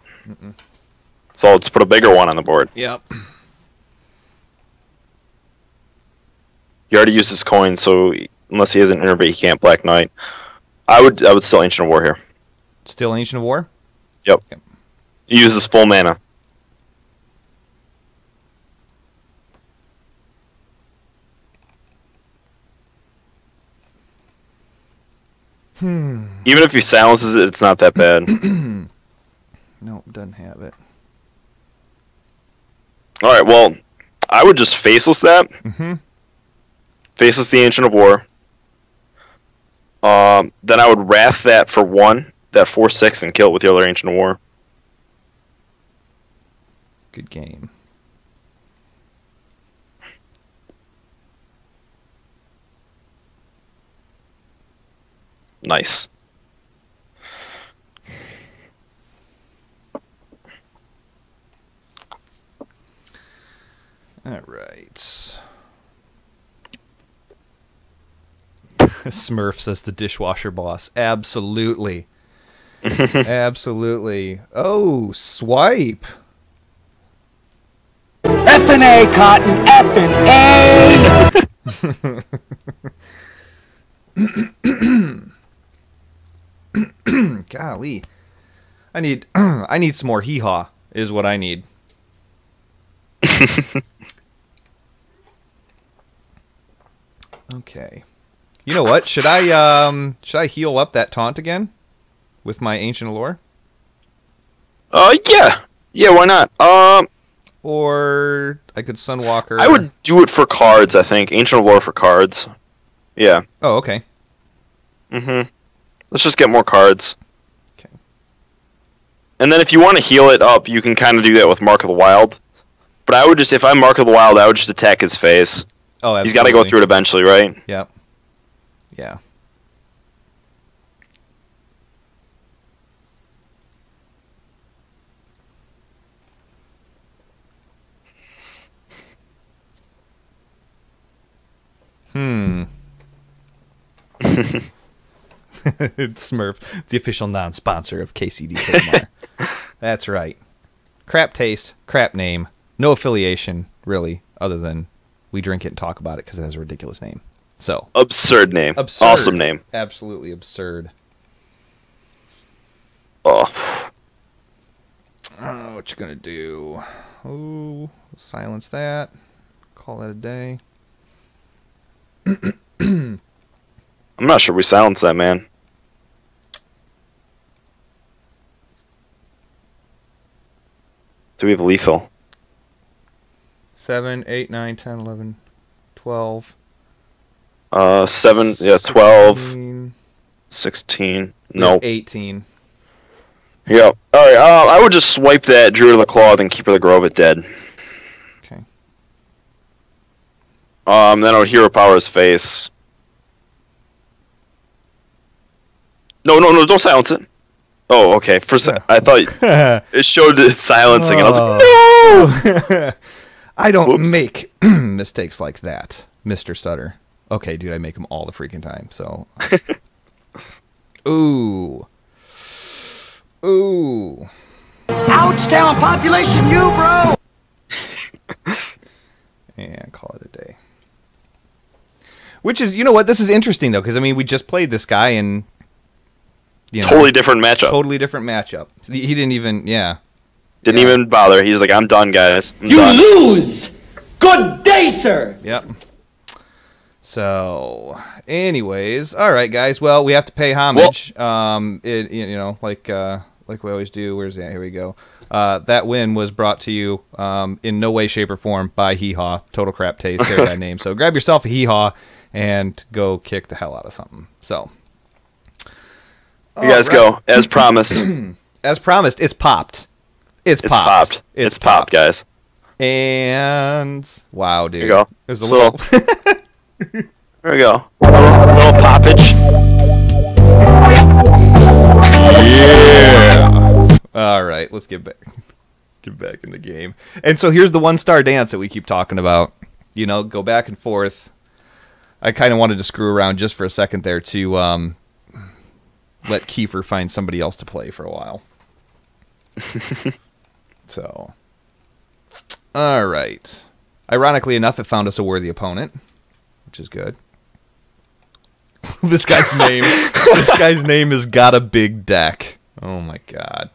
So let's put a bigger one on the board. Yep. He already used his coin, so unless he has an innervate, he can't Black Knight. I would still Ancient of War here. Still Ancient of War? Yep. He uses full mana. Even if he silences it, it's not that bad. Nope, doesn't have it. Alright, well, I would just faceless that. Faceless the Ancient of War. Then I would Wrath that for 1, that 4/6, and kill it with the other Ancient of War. Good game. Nice. All right. Smurf says the dishwasher boss. Absolutely. Absolutely. Oh, swipe. F and A, Cotton. F and A. Golly. I need some more hee-haw is what I need. Okay. You know what? Should I heal up that taunt again with my Ancient Allure? Yeah. Yeah, why not? Or I could Sunwalker. I would do it for cards, I think. Ancient Allure for cards. Yeah. Oh, okay. Let's just get more cards. Okay. And then if you want to heal it up, you can kind of do that with Mark of the Wild. But I would just, if I'm Mark of the Wild, I would just attack his face. Oh, absolutely. He's got to go through it eventually, right? Yep. Yeah. Smurf, the official non-sponsor of KCADKMR. That's right. Crap taste, crap name, no affiliation, really, other than we drink it and talk about it because it has a ridiculous name. So absurd name. Absurd. Awesome name. Absolutely absurd. Oh. What you gonna do? Oh, silence that. Call that a day. I'm not sure we silenced that, man. Do we have lethal? 7, 8, 9, 10, 11, 12. 7, yeah, 12, 16. Nope. 18. Yeah. Alright, I would just swipe that Druid of the Claw and Keeper of the Grove it dead. Okay. Then I would Hero Power his face. No, don't silence it. Oh, okay. I thought it showed it silencing, and I was like, no! I don't make mistakes like that, Mr. Stutter. Okay, dude, I make them all the freaking time, so... Ooh. Ooh. Ouch, town population, you, bro! And call it a day. Which is, you know what, this is interesting, though, because, I mean, we just played this guy, and... You know, totally different matchup. Totally different matchup. He didn't even, Didn't even bother. He was like, I'm done, guys. I'm You done. lose! Good day, sir! Yep. So, anyways, all right, guys. Well, we have to pay homage. You know, like we always do. Where's that? Here we go. that win was brought to you in no way, shape, or form by Hee Haw. Total crap taste, tear that name. So grab yourself a Hee Haw and go kick the hell out of something. So you guys go as promised. As promised, it's popped. It's popped. It's popped, guys. And wow, dude. Here you go. It was a little. There we go. A little poppage. Yeah. All right, let's get back in the game. And so here's the 1-star dance that we keep talking about. You know, go back and forth. I kind of wanted to screw around just for a second there to let Kiefer find somebody else to play for a while. So, all right. Ironically enough, it found us a worthy opponent, which is good. This guy's name has got a big deck. Oh my god.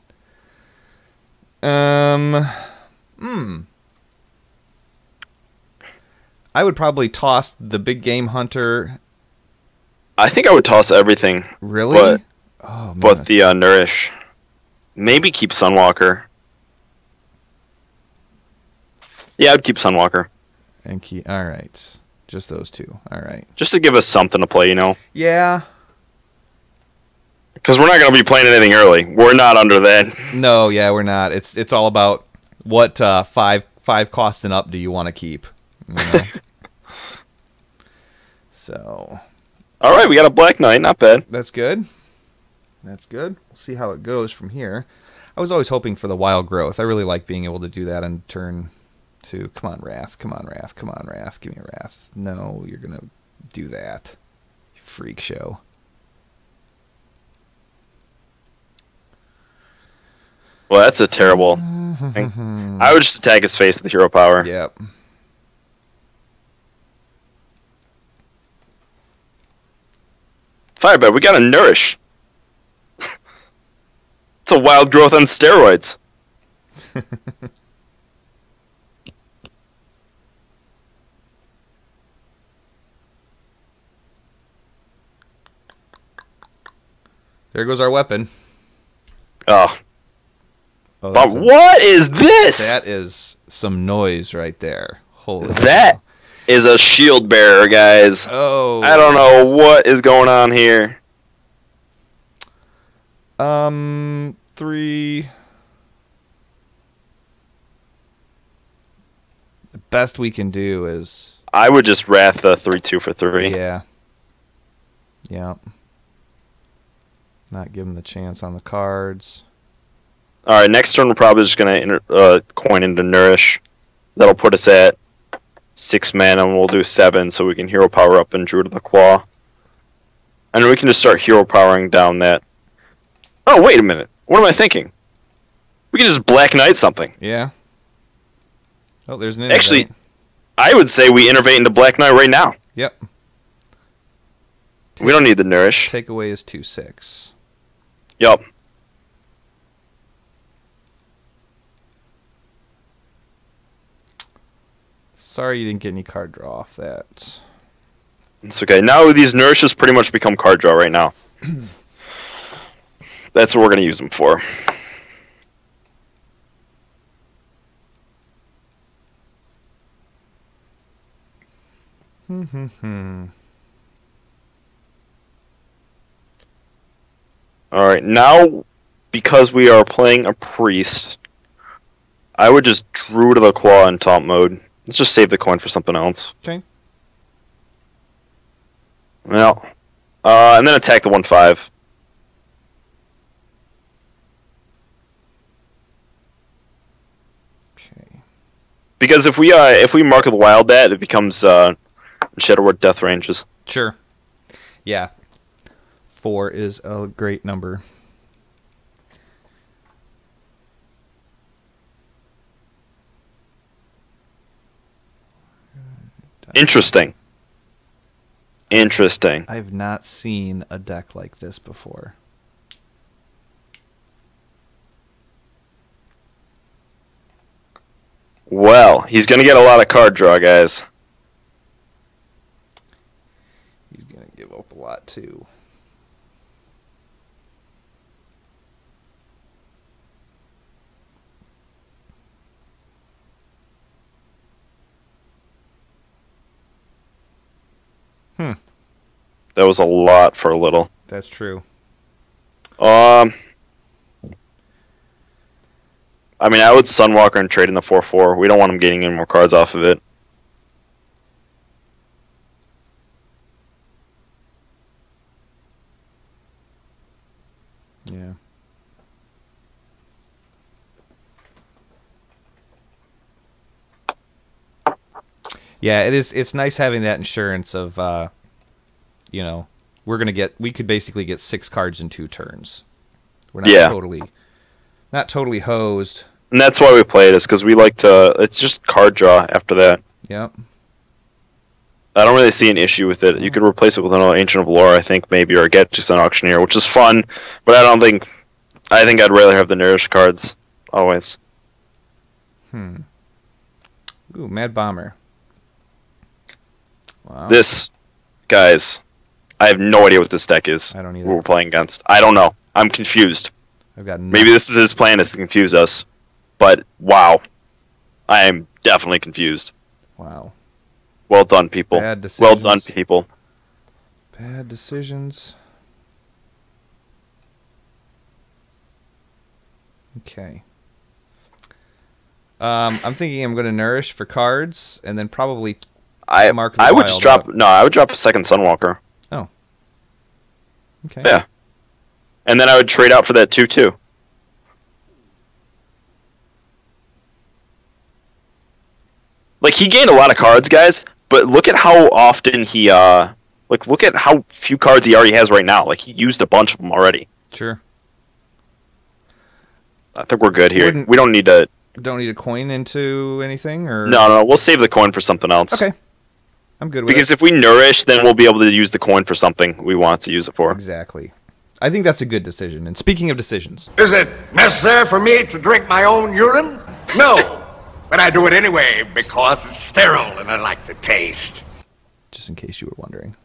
I would probably toss the big game hunter. I think I would toss everything. Really? But the nourish. Maybe keep Sunwalker. Yeah, I'd keep Sunwalker. And all right. Just those two. All right. Just to give us something to play, you know? Yeah. Because we're not going to be playing anything early. We're not under that. No, yeah, we're not. It's all about what five cost and up do you want to keep. You know? So. All right, we got a Black Knight. Not bad. That's good. That's good. We'll see how it goes from here. I was always hoping for the wild growth. I really like being able to do that in turn 2. Come on, Wrath. Come on, Wrath. Come on, Wrath. Give me a Wrath. No, you're going to do that. You freak show. Well, that's a terrible thing. I would just attack his face with hero power. Yep. Firebed, we got a Nourish. It's a wild growth on steroids. There goes our weapon. Oh. But what is this? That is some noise right there. Holy that hell. Is a shield bearer, guys. Oh. I don't know what is going on here. 3. The best we can do is. I would just Wrath the 3/2 for 3. Yeah. Yeah. Not give him the chance on the cards. All right, next turn we're probably just gonna coin into Nourish. That'll put us at 6 mana, and we'll do 7, so we can hero power up in Druid of the Claw, and we can just start hero powering down that. Oh, wait a minute. What am I thinking? We can just Black Knight something. Yeah. Oh, there's an Actually, innervate. I would say we innervate into Black Knight right now. Yep. We don't need the Nourish. Take away is 2/6. Yup. Sorry you didn't get any card draw off that. It's okay. Now these Nourishes pretty much become card draw right now. That's what we're going to use them for. Alright, now, because we are playing a priest, I would just Druid of the Claw in taunt mode. Let's just save the coin for something else. Okay. Well, and then attack the 1/5. Okay. Because if we mark the wild that, it becomes Shadow Word Death ranges. Sure. Yeah. 4 is a great number. Interesting. Interesting. I've not seen a deck like this before. Well, he's going to get a lot of card draw, guys. He's going to give up a lot, too. That was a lot for a little. That's true. I mean, I would Sunwalker and trade in the 4/4. We don't want him getting any more cards off of it. Yeah. Yeah, it is. It's nice having that insurance of, you know, we could basically get 6 cards in 2 turns. We're not totally hosed. And that's why we play it, is because we like to. It's just card draw after that. Yep. I don't really see an issue with it. You could replace it with another Ancient of Lore, I think, maybe, or get just an Auctioneer, which is fun. But I don't think. I think I'd rather have the Nourish cards always. Ooh, Mad Bomber. Wow. This, guys, I have no idea what this deck is. I don't either. Who we're playing against. I don't know. I'm confused. I've got Maybe this is his plan, is to confuse us. But wow, I am definitely confused. Wow. Well done, people. Bad decisions. Well done, people. Bad decisions. Okay. I'm thinking I'm going to Nourish for cards, and then probably Mark the I would Wild just drop. up. No, I would drop a second Sunwalker. Oh. Okay. Yeah. And then I would trade out for that 2/2. Like, he gained a lot of cards, guys, but look at how often he, look at how few cards he already has right now. Like, he used a bunch of them already. Sure. I think we're good here. We don't need to... Don't need a coin into anything, or... No, we'll save the coin for something else. Okay. I'm good with Because it. if we Nourish, then we'll be able to use the coin for something we want to use it for. Exactly. I think that's a good decision. And speaking of decisions... Is it necessary for me to drink my own urine? No. But I do it anyway because it's sterile and I like the taste. Just in case you were wondering.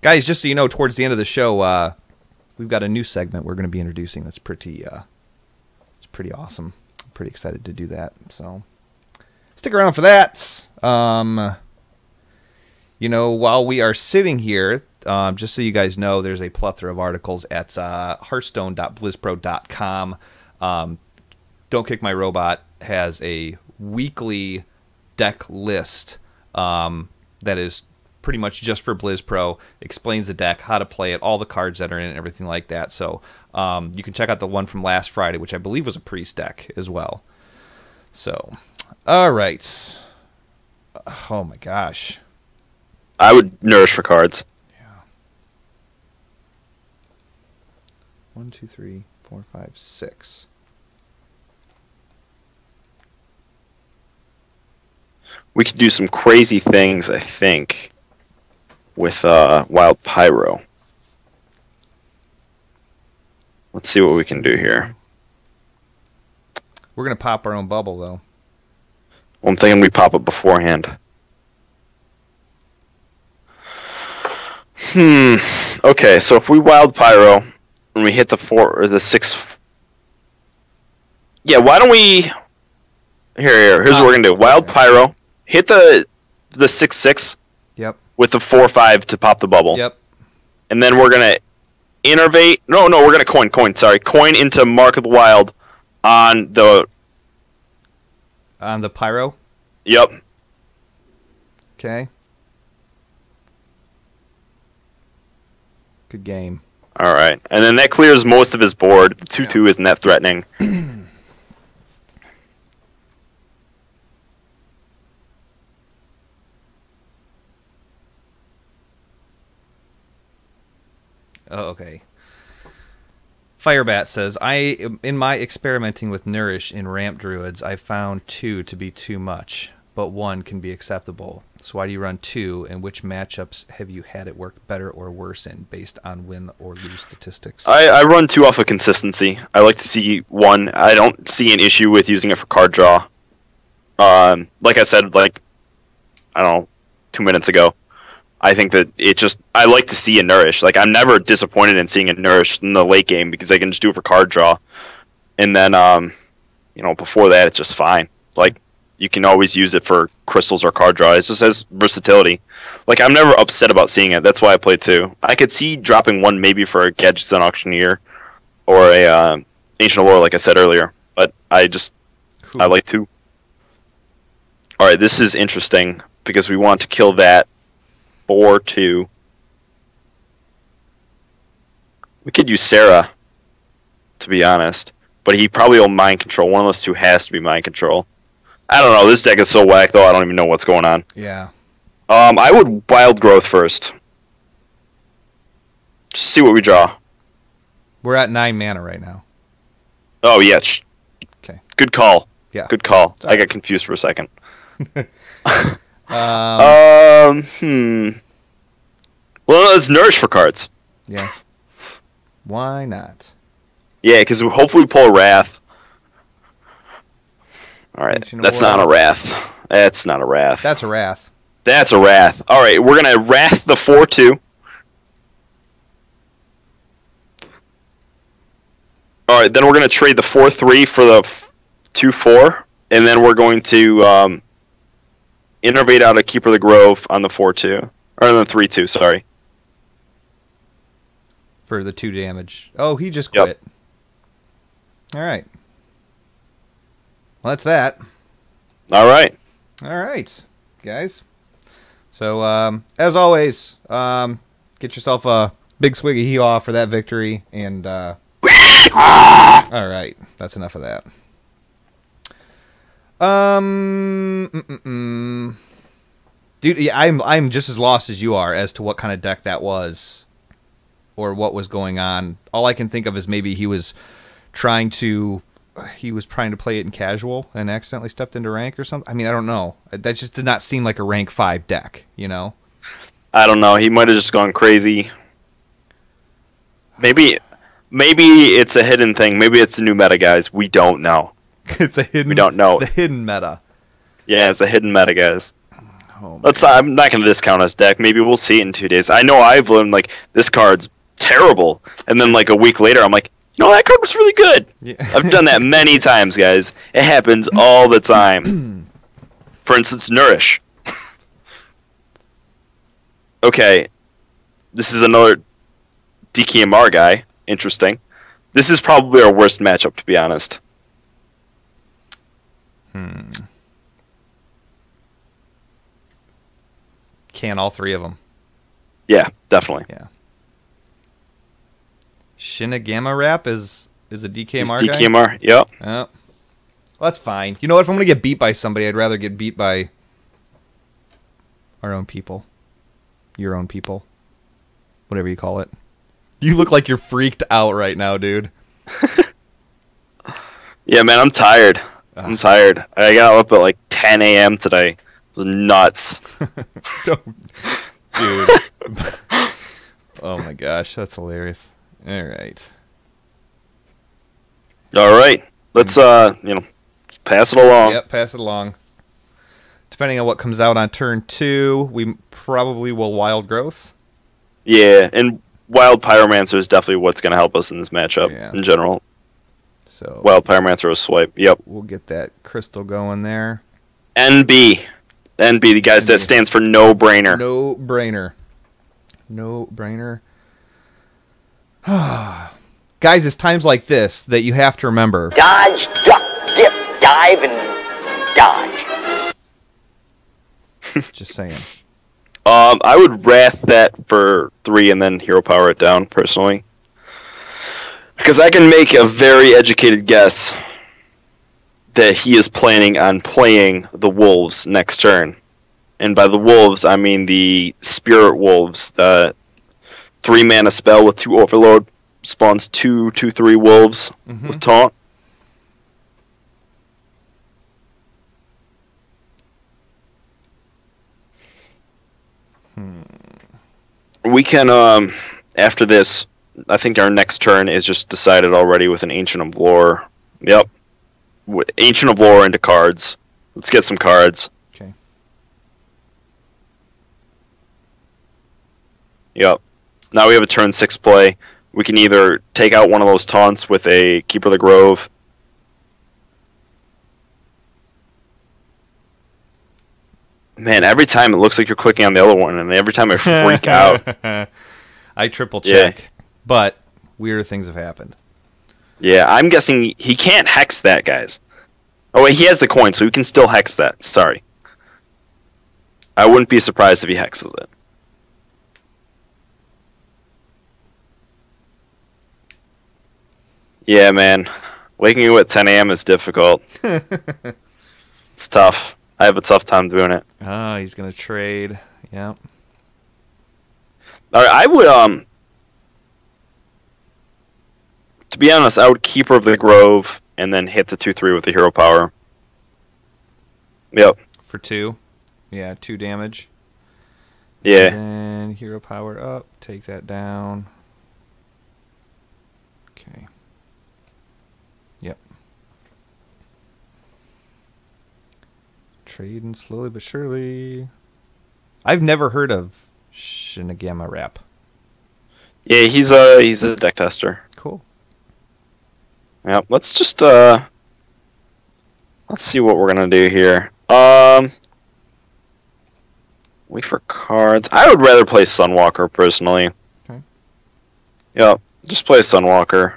Guys, just so you know, towards the end of the show, we've got a new segment we're going to be introducing that's pretty awesome. I'm pretty excited to do that. So stick around for that. You know, while we are sitting here, just so you guys know, there's a plethora of articles at hearthstone.blizzpro.com. Don't Kick My Robot has a weekly deck list that is pretty much just for BlizzPro, explains the deck, how to play it, all the cards that are in it, and everything like that. So you can check out the one from last Friday, which I believe was a Priest deck as well. So, all right. Oh my gosh. I would Nourish for cards. Yeah. 1, 2, 3, 4, 5, 6. We could do some crazy things, I think, with Wild Pyro. Let's see what we can do here. We're going to pop our own bubble, though. Well, I'm thinking we pop it beforehand. Okay, so if we Wild Pyro and we hit the 4 or the 6... Yeah, why don't we... Here's what we're going to do. Wild Pyro, hit the 6/6 Yep. with the 4/5 to pop the bubble. Yep. And then we're going to innervate... No, we're going to coin. Sorry. Coin into Mark of the Wild on the... On the Pyro? Yep. Okay. Good game. All right. And then that clears most of his board. The 2/2 isn't that threatening. Oh, okay. Firebat says, in my experimenting with Nourish in Ramp Druids, I found 2 to be too much, but 1 can be acceptable. So why do you run 2, and which matchups have you had it work better or worse in, based on win or lose statistics? I run 2 off of consistency. I like to see 1. I don't see an issue with using it for card draw. Like I said, I don't know, 2 minutes ago. I think that I like to see a Nourish. Like, I'm never disappointed in seeing a Nourish in the late game because I can just do it for card draw. And then, before that, it's just fine. Like, you can always use it for crystals or card draw. It just has versatility. Like, I'm never upset about seeing it. That's why I play 2. I could see dropping 1 maybe for a Gadgets and Auctioneer or a Ancient of Lore, like I said earlier. But I like 2. All right, this is interesting because we want to kill that 4/2. We could use Sarah, to be honest, but he probably will Mind Control. One of those 2 has to be Mind Control. I don't know. This deck is so whack, though. I don't even know what's going on. Yeah. I would Wild Growth first. Just see what we draw. We're at 9 mana right now. Oh, yeah. Okay. Good call. Yeah. Good call. Sorry. I got confused for a second. Well, let's Nourish for cards. Yeah. Why not? Yeah, because hopefully we pull a Wrath. All right. That's not a Wrath. That's not a Wrath. That's a Wrath. That's a Wrath. All right, we're going to Wrath the 4/2. All right, then we're going to trade the 4/3 for the 2/4, and then we're going to Innervate out a Keeper of the Grove on the 4/2. Or on the 3/2, sorry. For the 2 damage. Oh, he just quit. Yep. All right. Well, that's that. All right. All right, guys. So, as always, get yourself a big swig of Hee-Haw for that victory. And, all right. That's enough of that. Dude, yeah, I'm just as lost as you are as to what kind of deck that was or what was going on. All I can think of is maybe he was trying to play it in casual and accidentally stepped into rank or something. I mean, I don't know. That just did not seem like a rank 5 deck, you know? I don't know. He might have just gone crazy. Maybe it's a hidden thing. Maybe it's a new meta, guys. We don't know. It's a hidden. We don't know. The hidden meta. Yeah, it's a hidden meta, guys. Oh, I'm not going to discount his deck. Maybe we'll see it in 2 days. I know I've learned, like, this card's terrible. And then, like, a week later, I'm like, that card was really good. Yeah. I've done that many times, guys. It happens all the time. For instance, Nourish. Okay. This is another DKMR guy. Interesting. This is probably our worst matchup, to be honest. Can all 3 of them. Yeah, definitely. Yeah. Shinigama Rap is a DKMR It's DKMR, guy? yep. Oh. Well, that's fine. You know what? If I'm going to get beat by somebody, I'd rather get beat by our own people. Your own people. Whatever you call it. You look like you're freaked out right now, dude. Yeah, man, I'm tired. I'm tired. I got up at like 10 a.m. today. It was nuts. Dude. Oh my gosh, that's hilarious. All right. All right. Let's pass it along. Yep, pass it along. Depending on what comes out on turn 2, we probably will Wild Growth. Yeah, and Wild Pyromancer is definitely what's going to help us in this matchup in general. So Wild Pyromancer will swipe. Yep. We'll get that crystal going there. NB. NB, the guys that stands for no brainer. No brainer. No brainer. Guys, it's times like this that you have to remember. Dodge, duck, dip, dive, and dodge. Just saying. I would Wrath that for 3 and then Hero Power it down, personally. Because I can make a very educated guess that he is planning on playing the Wolves next turn. And by the Wolves, I mean the Spirit Wolves. The 3-mana spell with 2 Overload spawns 2/2/3 Wolves with Taunt. We can, after this, I think our next turn is just decided already with an Ancient of Lore. Yep. With Ancient of Lore into cards. Let's get some cards. Okay. Yep. Now we have a turn 6 play. We can either take out one of those taunts with a Keeper of the Grove, Man, every time it looks like you're clicking on the other one, and every time I freak out. I triple check, but weirder things have happened. Yeah, I'm guessing he can't hex that, guys. Oh wait, he has the coin, so he can still hex that. Sorry. I wouldn't be surprised if he hexes it. Yeah, man. Waking up at 10 a.m. is difficult. It's tough. I have a tough time doing it. Oh, he's going to trade. Yep. All right, I would, to be honest, I would Keeper of the Grove and then hit the 2/3 with the hero power. Yep. For 2. Yeah, 2 damage. Yeah. And hero power up. Take that down. Okay. Yep. Trading slowly but surely. I've never heard of Shinigami Rap. Yeah, he's a deck tester. Cool. Yep. Let's just let's see what we're gonna do here. Wait for cards. I would rather play Sunwalker personally. Okay. Yep. Just play Sunwalker.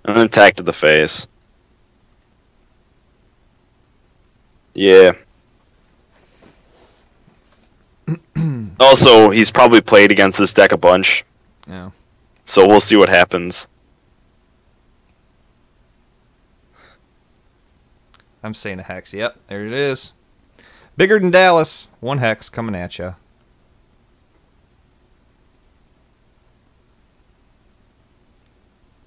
And then attack to the face. Yeah. Also, he's probably played against this deck a bunch. Yeah. So we'll see what happens. I'm saying a hex. Yep, there it is. Bigger than Dallas. 1 hex coming at you.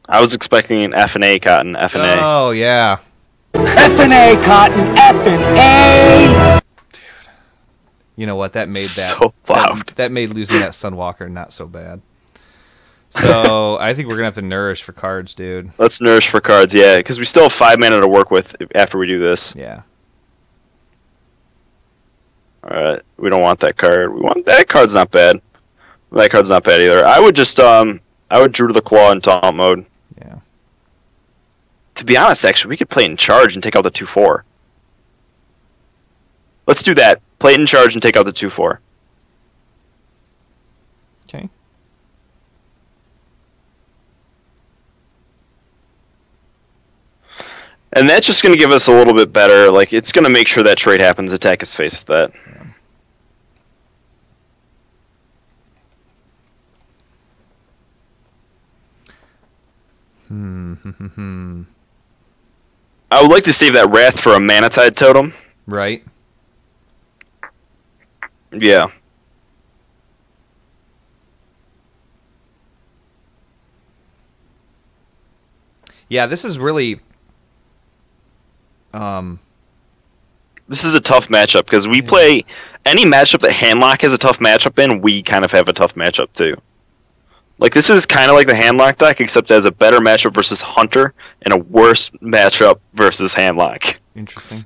I was expecting an F&A cotton. F&A. Oh, yeah. F&A, Cotton, F&A! You know what? That made that So loud. That made losing that Sunwalker not so bad. So I think we're gonna have to nourish for cards, dude. Let's nourish for cards, yeah, because we still have 5 mana to work with after we do this. Yeah. All right, we don't want that card. We want that card's not bad. That card's not bad either. I would just I would Druid of the Claw in taunt mode. Yeah. To be honest, actually, we could play it in charge and take out the 2/4. Let's do that. Play it in charge and take out the 2/4. Okay. And that's just going to give us a little bit better. Like, it's going to make sure that trade happens. Attack his face with that. Yeah. I would like to save that Wrath for a Manatide Totem. Right. Yeah. Yeah, this is really... This is a tough matchup, because we play... Any matchup that Handlock has a tough matchup in, we kind of have a tough matchup too. Like, this is kind of like the Handlock deck, except it has a better matchup versus Hunter, and a worse matchup versus Handlock. Interesting.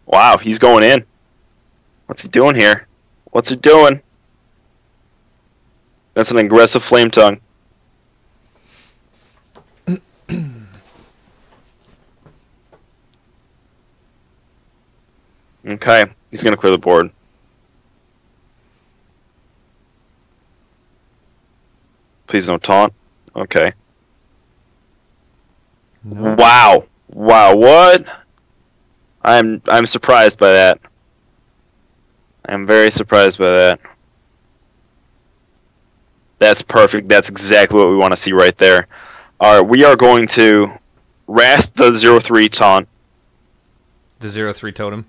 Wow, he's going in. What's he doing here? What's he doing? That's an aggressive Flame Tongue. Okay, he's going to clear the board. Please don't taunt. Okay. No. Wow. Wow, what? I'm surprised by that. I'm very surprised by that. That's perfect. That's exactly what we want to see right there. All right, we are going to Wrath the 0/3 taunt. The 0/3 totem.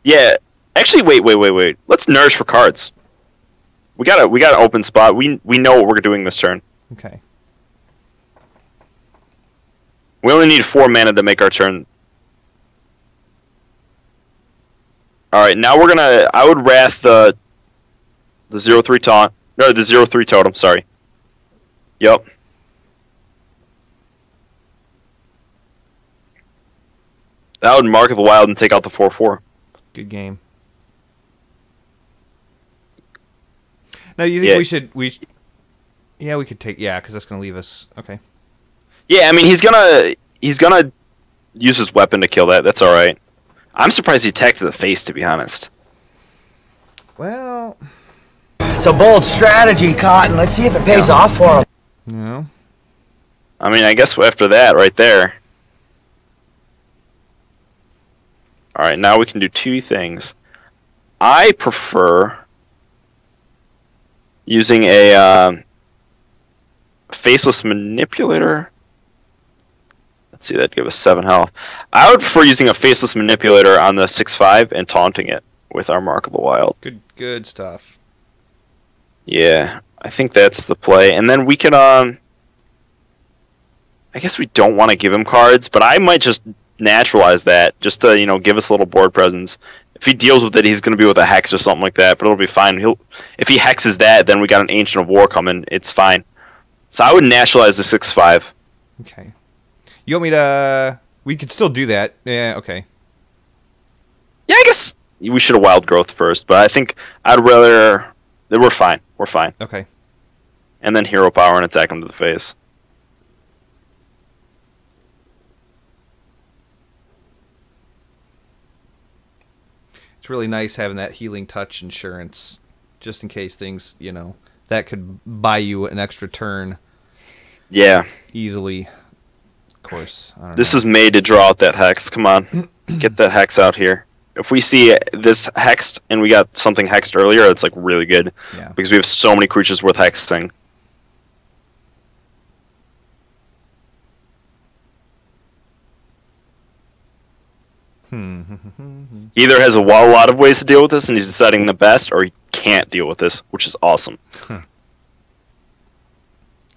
Yeah. Actually, wait. Let's nourish for cards. We got an open spot. We know what we're doing this turn. Okay. We only need 4 mana to make our turn. All right, now we're gonna. I would Wrath the 0/3 taunt. No, the 0/3 totem. Sorry. Yep. That would Mark of the Wild and take out the 4/4. Good game. Now, do you think yeah, we could take... Yeah, because that's going to leave us... Okay. Yeah, I mean, he's gonna use his weapon to kill that. That's all right. I'm surprised he attacked to the face, to be honest. Well, It's a bold strategy, Cotton. Let's see if it pays off for him. no. I mean, I guess after that, right there. All right, now we can do two things. I prefer using a faceless manipulator. Let's see, that'd give us 7 health. I would prefer using a faceless manipulator on the 6/5 and taunting it with our Remarkable Wild. Good stuff. Yeah, I think that's the play. And then we can, I guess we don't want to give him cards, but I might just naturalize that just to, you know, give us a little board presence. If he deals with it, he's going to be with a Hex or something like that, but it'll be fine. If he hexes that, then we got an Ancient of War coming. It's fine. So I would naturalize the 6/5. Okay. You want me to... We could still do that. Yeah, okay. Yeah, I guess we should have Wild Growth first, but I think I'd rather... We're fine. We're fine. Okay. And then Hero Power and attack him to the face. It's really nice having that healing touch insurance, just in case things, you know, that could buy you an extra turn. Yeah. Easily. Of course. I don't This know. is made to draw out that Hex. Come on. Get that Hex out here. If we see this hexed and we got something hexed earlier, it's like really good. Yeah. Because we have so many creatures worth hexing. He either has a lot of ways to deal with this and he's deciding the best, or he can't deal with this, which is awesome.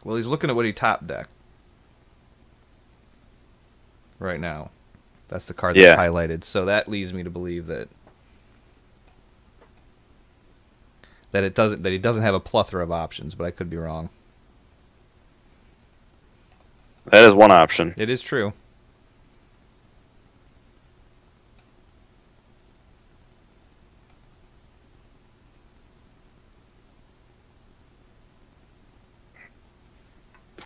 Well, he's looking at what he top decked right now. That's the card that's highlighted. So that leads me to believe that he doesn't have a plethora of options, but I could be wrong. That is one option. It is true.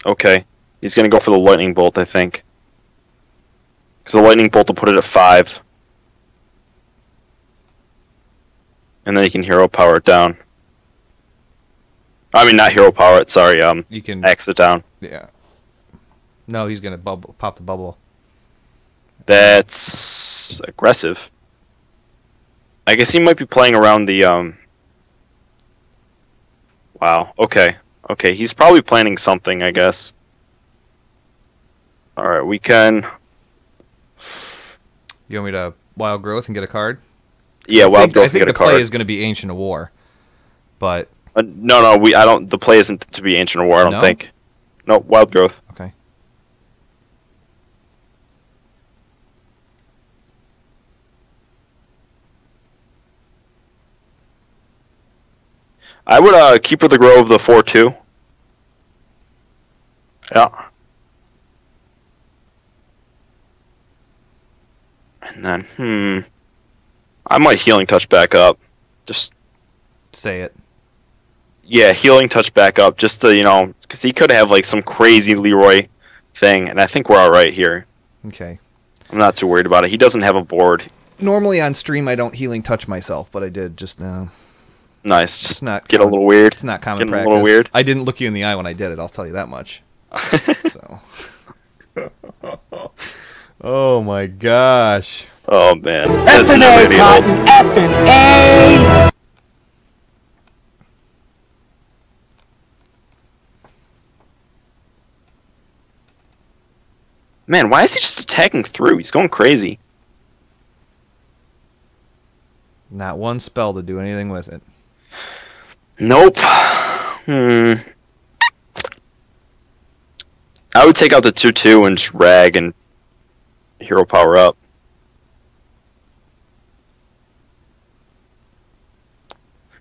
Okay. He's going to go for the Lightning Bolt, I think. Because the Lightning Bolt will put it at 5. And then he can Hero Power it down. I mean, not Hero Power it, sorry. You can X it down. Yeah. No, he's gonna pop the bubble. That's aggressive. I guess he might be playing around the Wow. Okay. Okay. He's probably planning something, I guess. All right. We can. You want me to Wild Growth and get a card? Yeah, Wild Growth I think and get the a card. play is going to be Ancient of War, but No. I don't. The play isn't to be Ancient of War. I don't No? think. No. Wild Growth. okay. I would Keeper the Grove the 4/2. Yeah. And then, I might Healing Touch back up. Just, Say it. yeah, Healing Touch back up, just to, you know, because he could have, like, some crazy Leroy thing, and I think we're alright here. Okay. I'm not too worried about it. He doesn't have a board. Normally on stream I don't Healing Touch myself, but I did just now. Nice. Just It's not get common, a little weird. It's not common Getting practice. a little weird. I didn't look you in the eye when I did it, I'll tell you that much. So. Oh my gosh. Oh, man. F and A, Cotton. F and A. Man, why is he just attacking through? He's going crazy. Not one spell to do anything with it. Nope. I would take out the 2/2 and just rag and Hero Power up.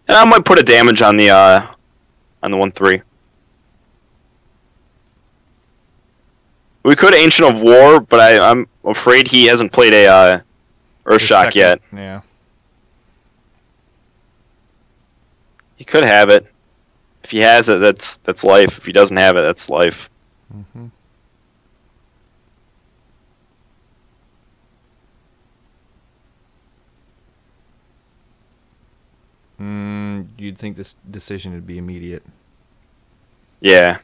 And I might put a damage on the 1/3. We could Ancient of War, but I'm afraid he hasn't played a Earthshock yet. Yeah. He could have it. If he has it, that's life. If he doesn't have it, that's life. Mm-hmm. you'd think this decision would be immediate. Yeah.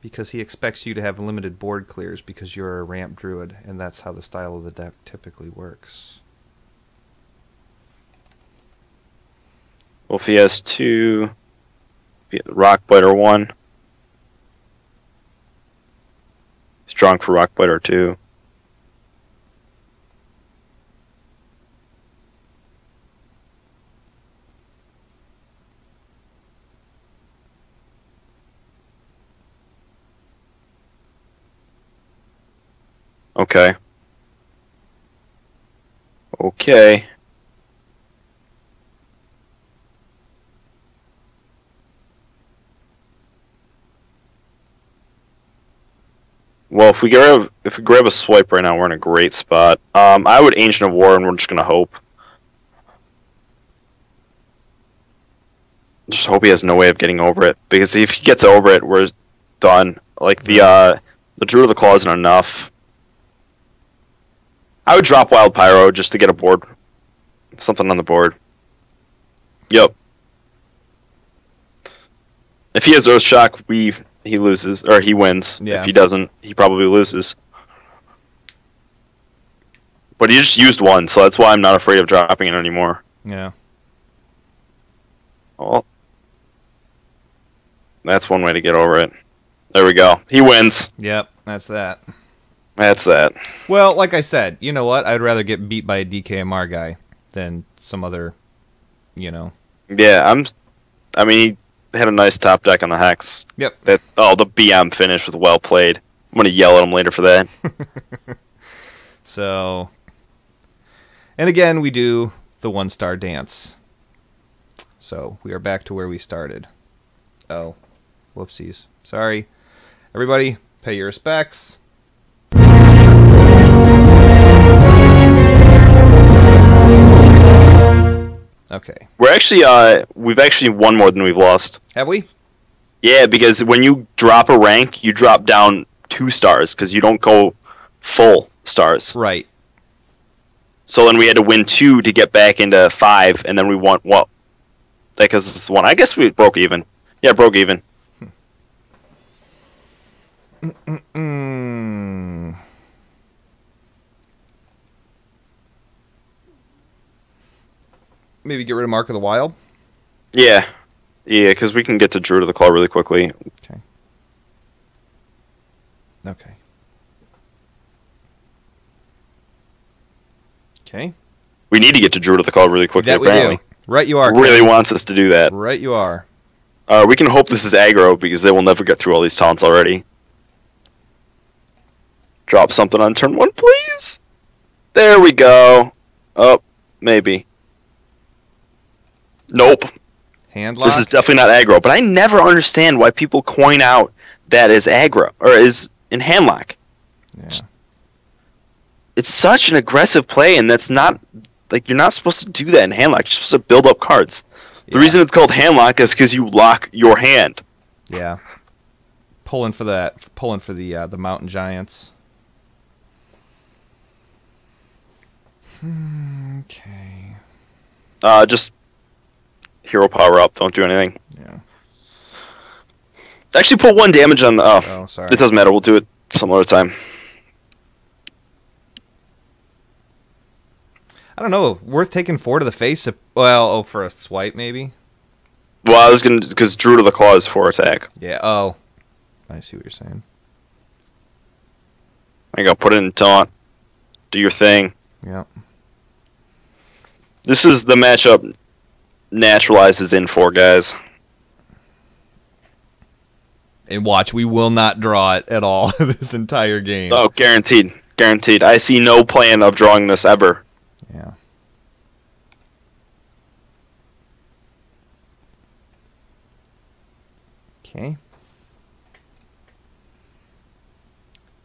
Because he expects you to have limited board clears because you're a ramp druid, and that's how the style of the deck typically works. Well, if he has 2, Rock Biter 1. Strong for Rock Biter 2. Okay. Okay. Well, if we grab a swipe right now, we're in a great spot. I would Ancient of War, and we're just gonna hope. Just hope he has no way of getting over it, because if he gets over it, we're done. Like the Druid of the Claw isn't enough. I would drop Wild Pyro just to get a board, something on the board. Yep. If he has Earth Shock, he loses, or he wins. Yeah. If he doesn't, he probably loses. But he just used one, so that's why I'm not afraid of dropping it anymore. Yeah. Well, that's one way to get over it. There we go. He wins. Yep, that's that. That's that. Well, like I said, you know what? I'd rather get beat by a DKMR guy than some other, you know. Yeah, I mean, he had a nice top deck on the Hex. Yep. The BM finish was well played. I'm going to yell at him later for that. So, and again, we do the 1-star dance. So, we are back to where we started. Oh, whoopsies. Sorry. Everybody, pay your respects. Okay. We've actually won more than we've lost. Have we? Yeah, because when you drop a rank, you drop down 2 stars because you don't go full stars. Right. So then we had to win 2 to get back into 5, and then we won what? Because it's 1. I guess we broke even. Yeah, broke even. Maybe get rid of Mark of the Wild? Yeah. Yeah, because we can get to Druid of the Claw really quickly. Okay. Okay. Okay. We need to get to Druid of the Claw really quickly, That we apparently. do. Right you are. Really Ken. wants us to do that. Right you are. We can hope this is aggro, because they will never get through all these taunts already. Drop something on turn 1, please. There we go. Oh, maybe. Nope. Hand lock? This is definitely not aggro, but I never understand why people coin out that as aggro, or is in handlock. Yeah. It's such an aggressive play, and that's not, like, you're not supposed to do that in handlock. You're supposed to build up cards. The reason it's called handlock is because you lock your hand. Yeah. Pulling for the Mountain Giants. Okay. Just hero power up. Don't do anything. Yeah. Actually, put 1 damage on the. Oh, sorry. It doesn't matter. We'll do it some other time. I don't know. Worth taking 4 to the face? Well, for a swipe, maybe? Well, I was going to. Because Druid of the Claw is 4 attack. Yeah, oh. I see what you're saying. There you go. Put it in taunt. Do your thing. Yep. This is the matchup naturalizes in 4, guys. And watch, we will not draw it at all this entire game. Oh, guaranteed. Guaranteed. I see no plan of drawing this ever. Yeah. Okay.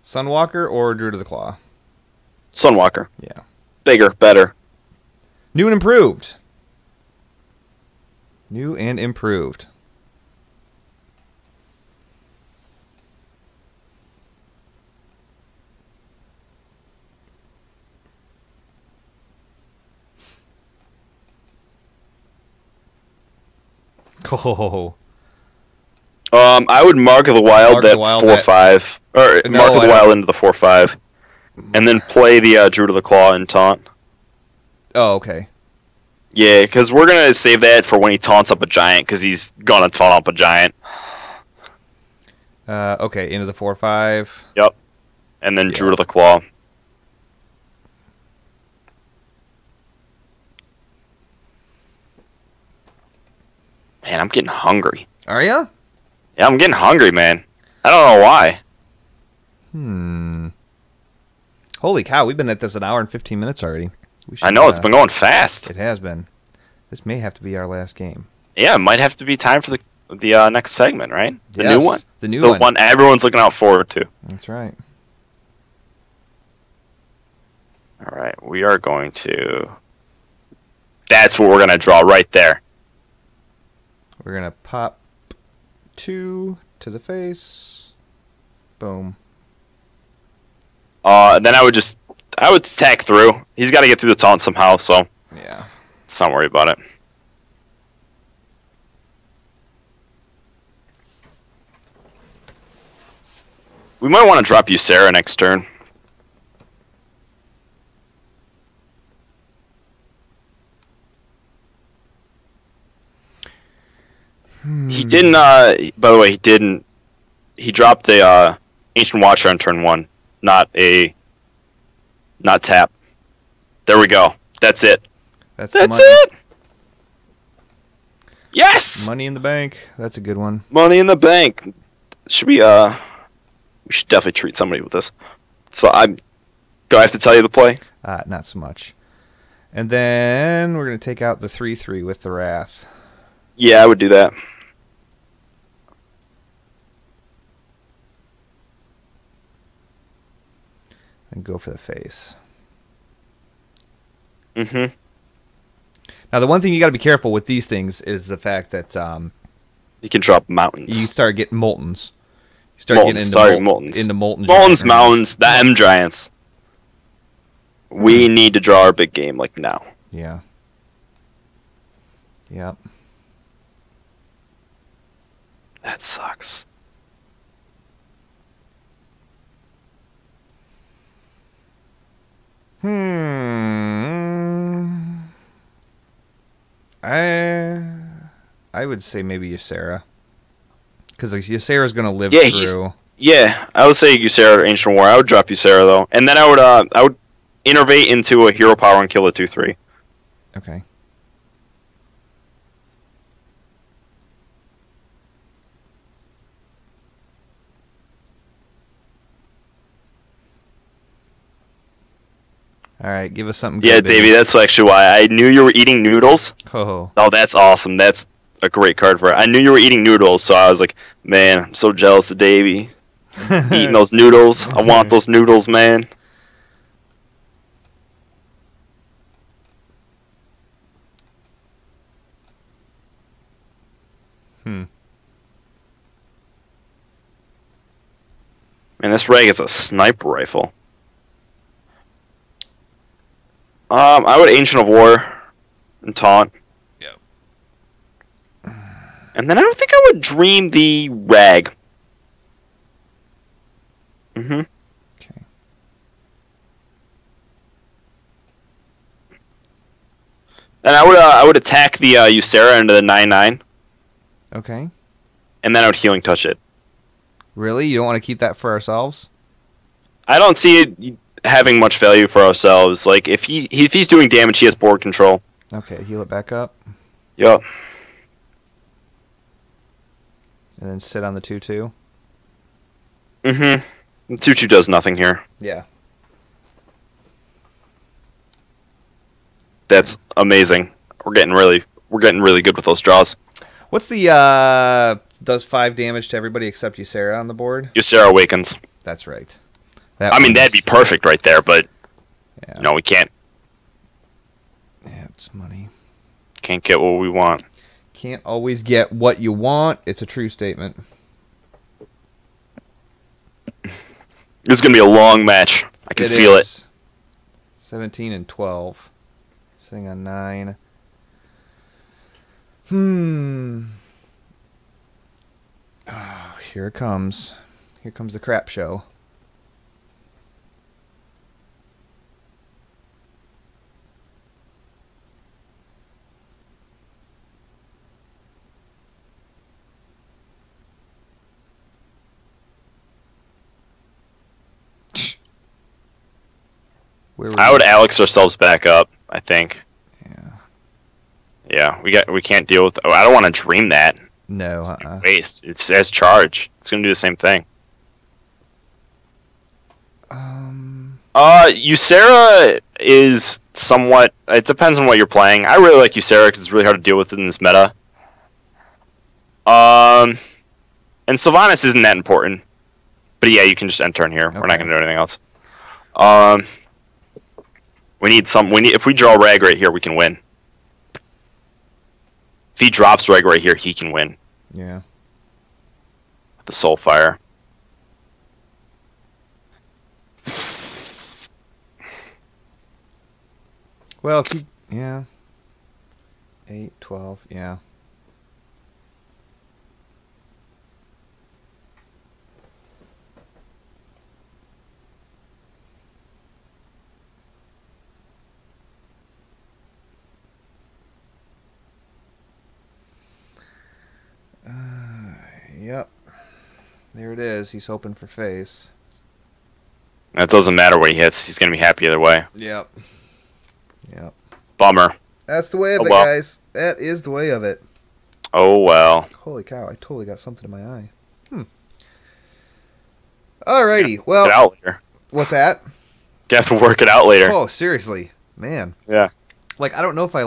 Sunwalker or Druid of the Claw? Sunwalker. Yeah. Bigger, better. New and improved. New and improved. Oh. I would Mark of the Wild that 4/5, or No, Mark of the Wild into the 4/5, and then play the Druid of the Claw and taunt. Oh, okay. Yeah, because we're gonna save that for when he taunts up a giant, because he's gonna taunt up a giant. Okay, into the 4/5. Yep. And then Druid of the Claw. Man, I'm getting hungry. Are ya? Yeah, I'm getting hungry, man. I don't know why. Holy cow, we've been at this an hour and 15 minutes already. I know, it's been going fast. It has been. This may have to be our last game. Yeah, it might have to be time for the next segment, right? The new one? The one everyone's looking out forward to. That's right. All right, we are going to... That's what we're going to draw right there. We're going to pop 2 to the face. Boom. Then I would attack through. He's got to get through the taunt somehow, so yeah, let's not worry about it. We might want to drop you Sarah next turn. He didn't, by the way, he dropped the Ancient Watcher on turn 1, not tap. There we go. That's it. That's it! Yes! Money in the bank. That's a good one. Money in the bank. Should we should definitely treat somebody with this. So do I have to tell you the play? Not so much. And then we're going to take out the 3/3 with the Wrath. Yeah, I would do that. And go for the face. Mm-hmm. Now, the one thing you got to be careful with these things is the fact that you can drop mountains. You start getting Moltons. You start getting into Moltons. Into Molten Moltons, mountains, the M Giants. We need to draw our big game like now. Yeah. Yep. That sucks. I would say maybe Ysera. Because Ysera's going to live through. Yeah, I would say Ysera or Ancient War. I would drop Ysera though. And then I would innervate into a hero power and kill a 2/3. Okay. All right, give us something good. Yeah, Davey, that's actually why I knew you were eating noodles. Oh, that's awesome. That's a great card for it. I knew you were eating noodles, so I was like, man, I'm so jealous of Davey. Eating those noodles. I want those noodles, man. Man, this rag is a sniper rifle. I would Ancient of War and taunt. Yep. And then I think I would Dream the rag. Mm-hmm. Okay. And I would attack the Ysera into the 9/9. Okay. And then I would Healing Touch it. Really? You don't want to keep that for ourselves? I don't see it having much value for ourselves. Like if he's doing damage, he has board control. Okay, heal it back up. Yep. And then sit on the 2/2. Mm-hmm. 2/2 does nothing here. Yeah. That's amazing. We're getting really good with those draws. What's the does 5 damage to everybody except Ysera on the board? Ysera Awakens. That's right. That'd be perfect right there, but yeah. No, we can't. Yeah, it's money. Can't get what we want. Can't always get what you want. It's a true statement. This is gonna be a long match. I can feel it. 17 and 12. Sitting on 9. Here it comes. Here comes the crap show. I would Alex ourselves back up, I think. Yeah, we can't deal with. Oh, I don't want to dream that. No, it's waste. It's as charge. It's gonna do the same thing. Ysera is somewhat. It depends on what you're playing. I really like Ysera because it's really hard to deal with in this meta. And Sylvanas isn't that important. But yeah, you can just end turn here. Okay. We're not gonna do anything else. We need some. If we draw Rag right here, we can win. If he drops Reg right here, he can win. Yeah. With the Soulfire. Well, if he... Yeah. 8, 12, yeah. Yep. There it is. He's hoping for face. That doesn't matter what he hits. He's going to be happy either way. Yep. Yep. Bummer. That's the way of it, guys. That is the way of it. Oh, well. Holy cow. I totally got something in my eye. Alrighty. Yeah, well. Work it out later. What's that? You have to work it out later. Oh, seriously. Man. Yeah. Like, I don't know if I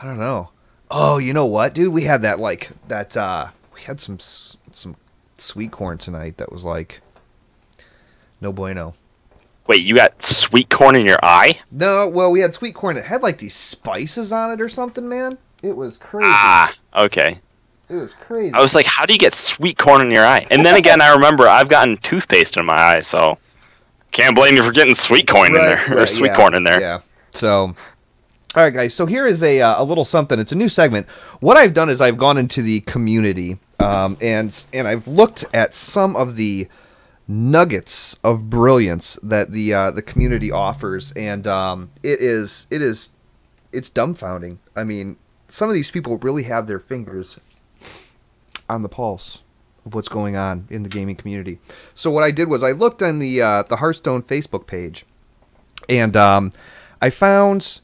don't know. Oh, you know what, dude? We had that, we had some sweet corn tonight that was like no bueno. Wait, you got sweet corn in your eye? No, well, we had sweet corn that had like these spices on it or something, man. It was crazy. Ah, okay. It was crazy. I was like, how do you get sweet corn in your eye? And then again, I remember I've gotten toothpaste in my eye, so can't blame you for getting sweet corn in there, or sweet corn in there. Yeah. So. All right, guys, so here is a little something. It's a new segment. What I've done is I've gone into the community and I've looked at some of the nuggets of brilliance that the community offers, and it's dumbfounding. I mean, some of these people really have their fingers on the pulse of what's going on in the gaming community. So what I did was I looked on the Hearthstone Facebook page, and I found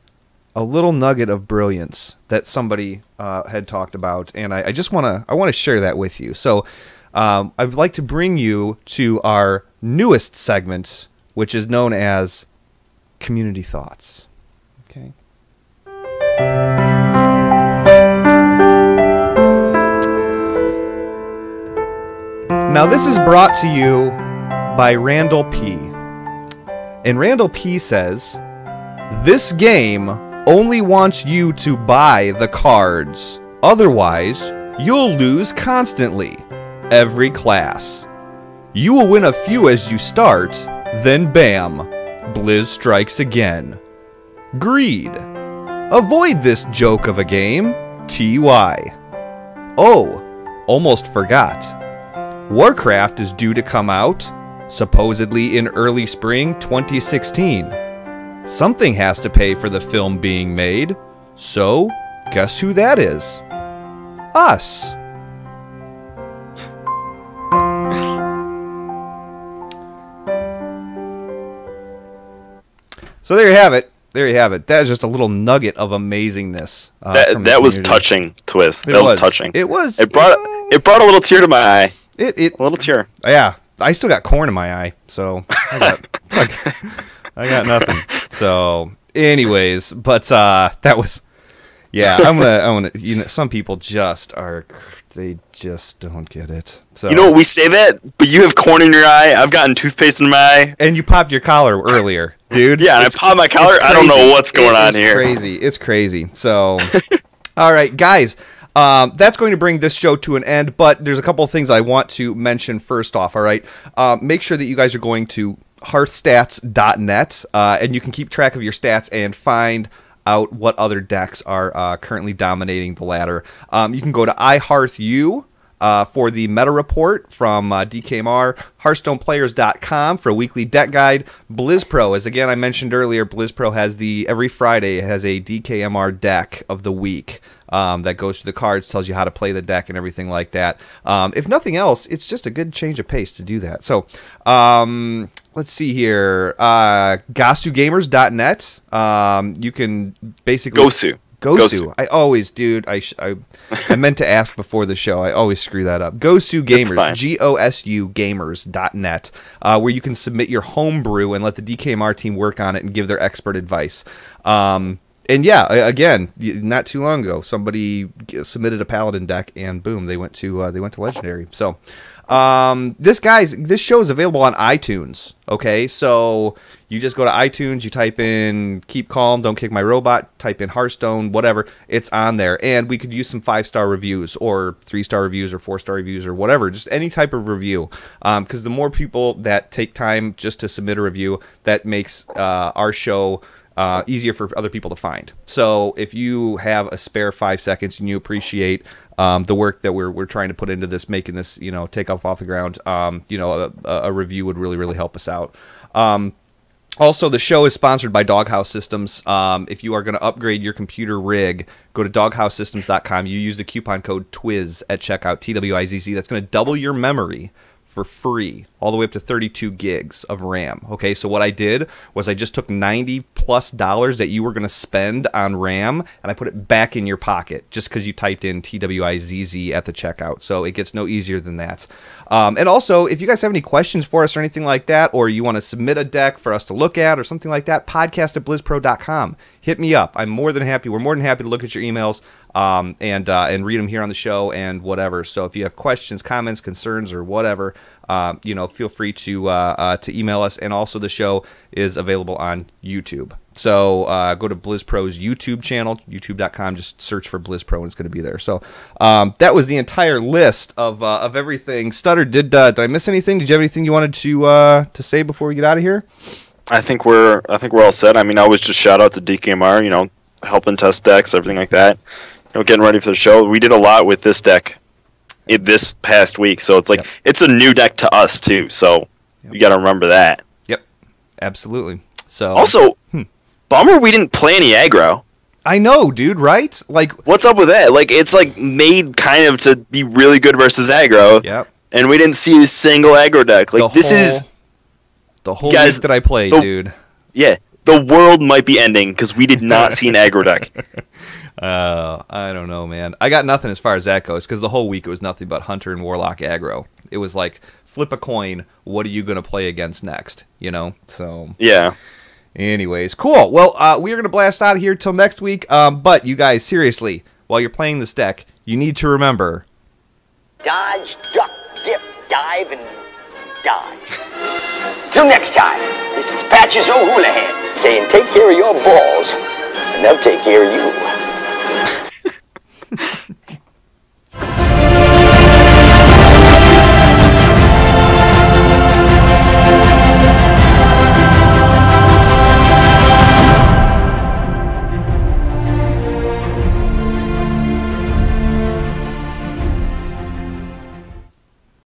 a little nugget of brilliance that somebody had talked about, and I just want to share that with you. So I'd like to bring you to our newest segment, which is known as Community Thoughts. Okay. Now this is brought to you by Randall P. And Randall P says, "This game only wants you to buy the cards. Otherwise, you'll lose constantly. Every class. You will win a few as you start, then bam, Blizz strikes again. Greed. Avoid this joke of a game. TY. Oh, almost forgot. Warcraft is due to come out, supposedly in early spring 2016. Something has to pay for the film being made, so guess who that is? Us." So there you have it. There you have it. That is just a little nugget of amazingness. That was touching, Twist. That was touching. It was. It brought a little tear to my eye. A little tear. Yeah, I still got corn in my eye, so I got nothing. So, anyways, but that was, yeah. I'm gonna. You know, some people just are. They just don't get it. So you know what, we say that, but you have corn in your eye. I've gotten toothpaste in my eye, and you popped your collar earlier, dude. Yeah, and I popped my collar. I don't know what's going on here. It's crazy. So, all right, guys. That's going to bring this show to an end, but there's a couple of things I want to mention first off, all right? Make sure that you guys are going to hearthstats.net, and you can keep track of your stats and find out what other decks are currently dominating the ladder. You can go to iHearthU for the meta report from DKMR, HearthstonePlayers.com for a weekly deck guide. BlizzPro, as again I mentioned earlier, BlizzPro has every Friday has a DKMR deck of the week that goes through the cards, tells you how to play the deck and everything like that. If nothing else, it's just a good change of pace to do that. So, let's see here. GosuGamers.net. You can basically... Gosu. I always, dude, I meant to ask before the show. I always screw that up. Gosu Gamers, G-O-S-U Gamers.net, where you can submit your homebrew and let the DKMR team work on it and give their expert advice. And yeah, again, not too long ago, somebody submitted a Paladin deck, and boom, they went to Legendary. So, this show is available on iTunes. Okay, so you just go to iTunes, you type in "Keep Calm, Don't Kick My Robot," type in Hearthstone, whatever, it's on there. And we could use some 5-star reviews, or 3-star reviews, or 4-star reviews, or whatever, just any type of review. Because the more people that take time just to submit a review, that makes our show easier for other people to find. So if you have a spare 5 seconds and you appreciate the work that we're trying to put into this, making this, take off the ground, a review would really help us out. Also, the show is sponsored by Doghouse Systems. If you are going to upgrade your computer rig, go to doghousesystems.com. You use the coupon code TWIZ at checkout, TWIZZ. That's going to double your memory for free, all the way up to 32 gigs of RAM. Okay, so what I did was I just took $90+ that you were going to spend on RAM, and I put it back in your pocket just because you typed in TWIZZ at the checkout. So it gets no easier than that. And also, if you guys have any questions for us or anything like that, or you want to submit a deck for us to look at or something like that, podcast@blizzpro.com. Hit me up. I'm more than happy. We're more than happy to look at your emails and read them here on the show and whatever. So if you have questions, comments, concerns, or whatever, feel free to email us. And also, the show is available on YouTube. So go to BlizzPro's YouTube channel, youtube.com. Just search for BlizzPro, and it's going to be there. So that was the entire list of everything. Stutter, did I miss anything? Did you have anything you wanted to say before we get out of here? I think we're all set. I mean, I always just shout out to DKMR, helping test decks, everything like that. Getting ready for the show. We did a lot with this deck this past week, so it's like it's a new deck to us too. So you got to remember that. Yep, absolutely. So also, bummer we didn't play any aggro. I know, dude. Right? Like, what's up with that? Like, it's like made kind of to be really good versus aggro. Yep. And we didn't see a single aggro deck. Like, the whole week that I played, dude. Yeah, the world might be ending because we did not see an aggro deck. I don't know, man. I got nothing as far as that goes, because the whole week it was nothing but Hunter and Warlock aggro. It was like, flip a coin, what are you going to play against next? So... Yeah. Anyways, cool. Well, we are going to blast out of here till next week. But you guys, seriously, while you're playing this deck, you need to remember... Dodge, duck, dip, dive, and dodge. Till next time, this is Patches O'Houlihan saying take care of your balls, and they'll take care of you.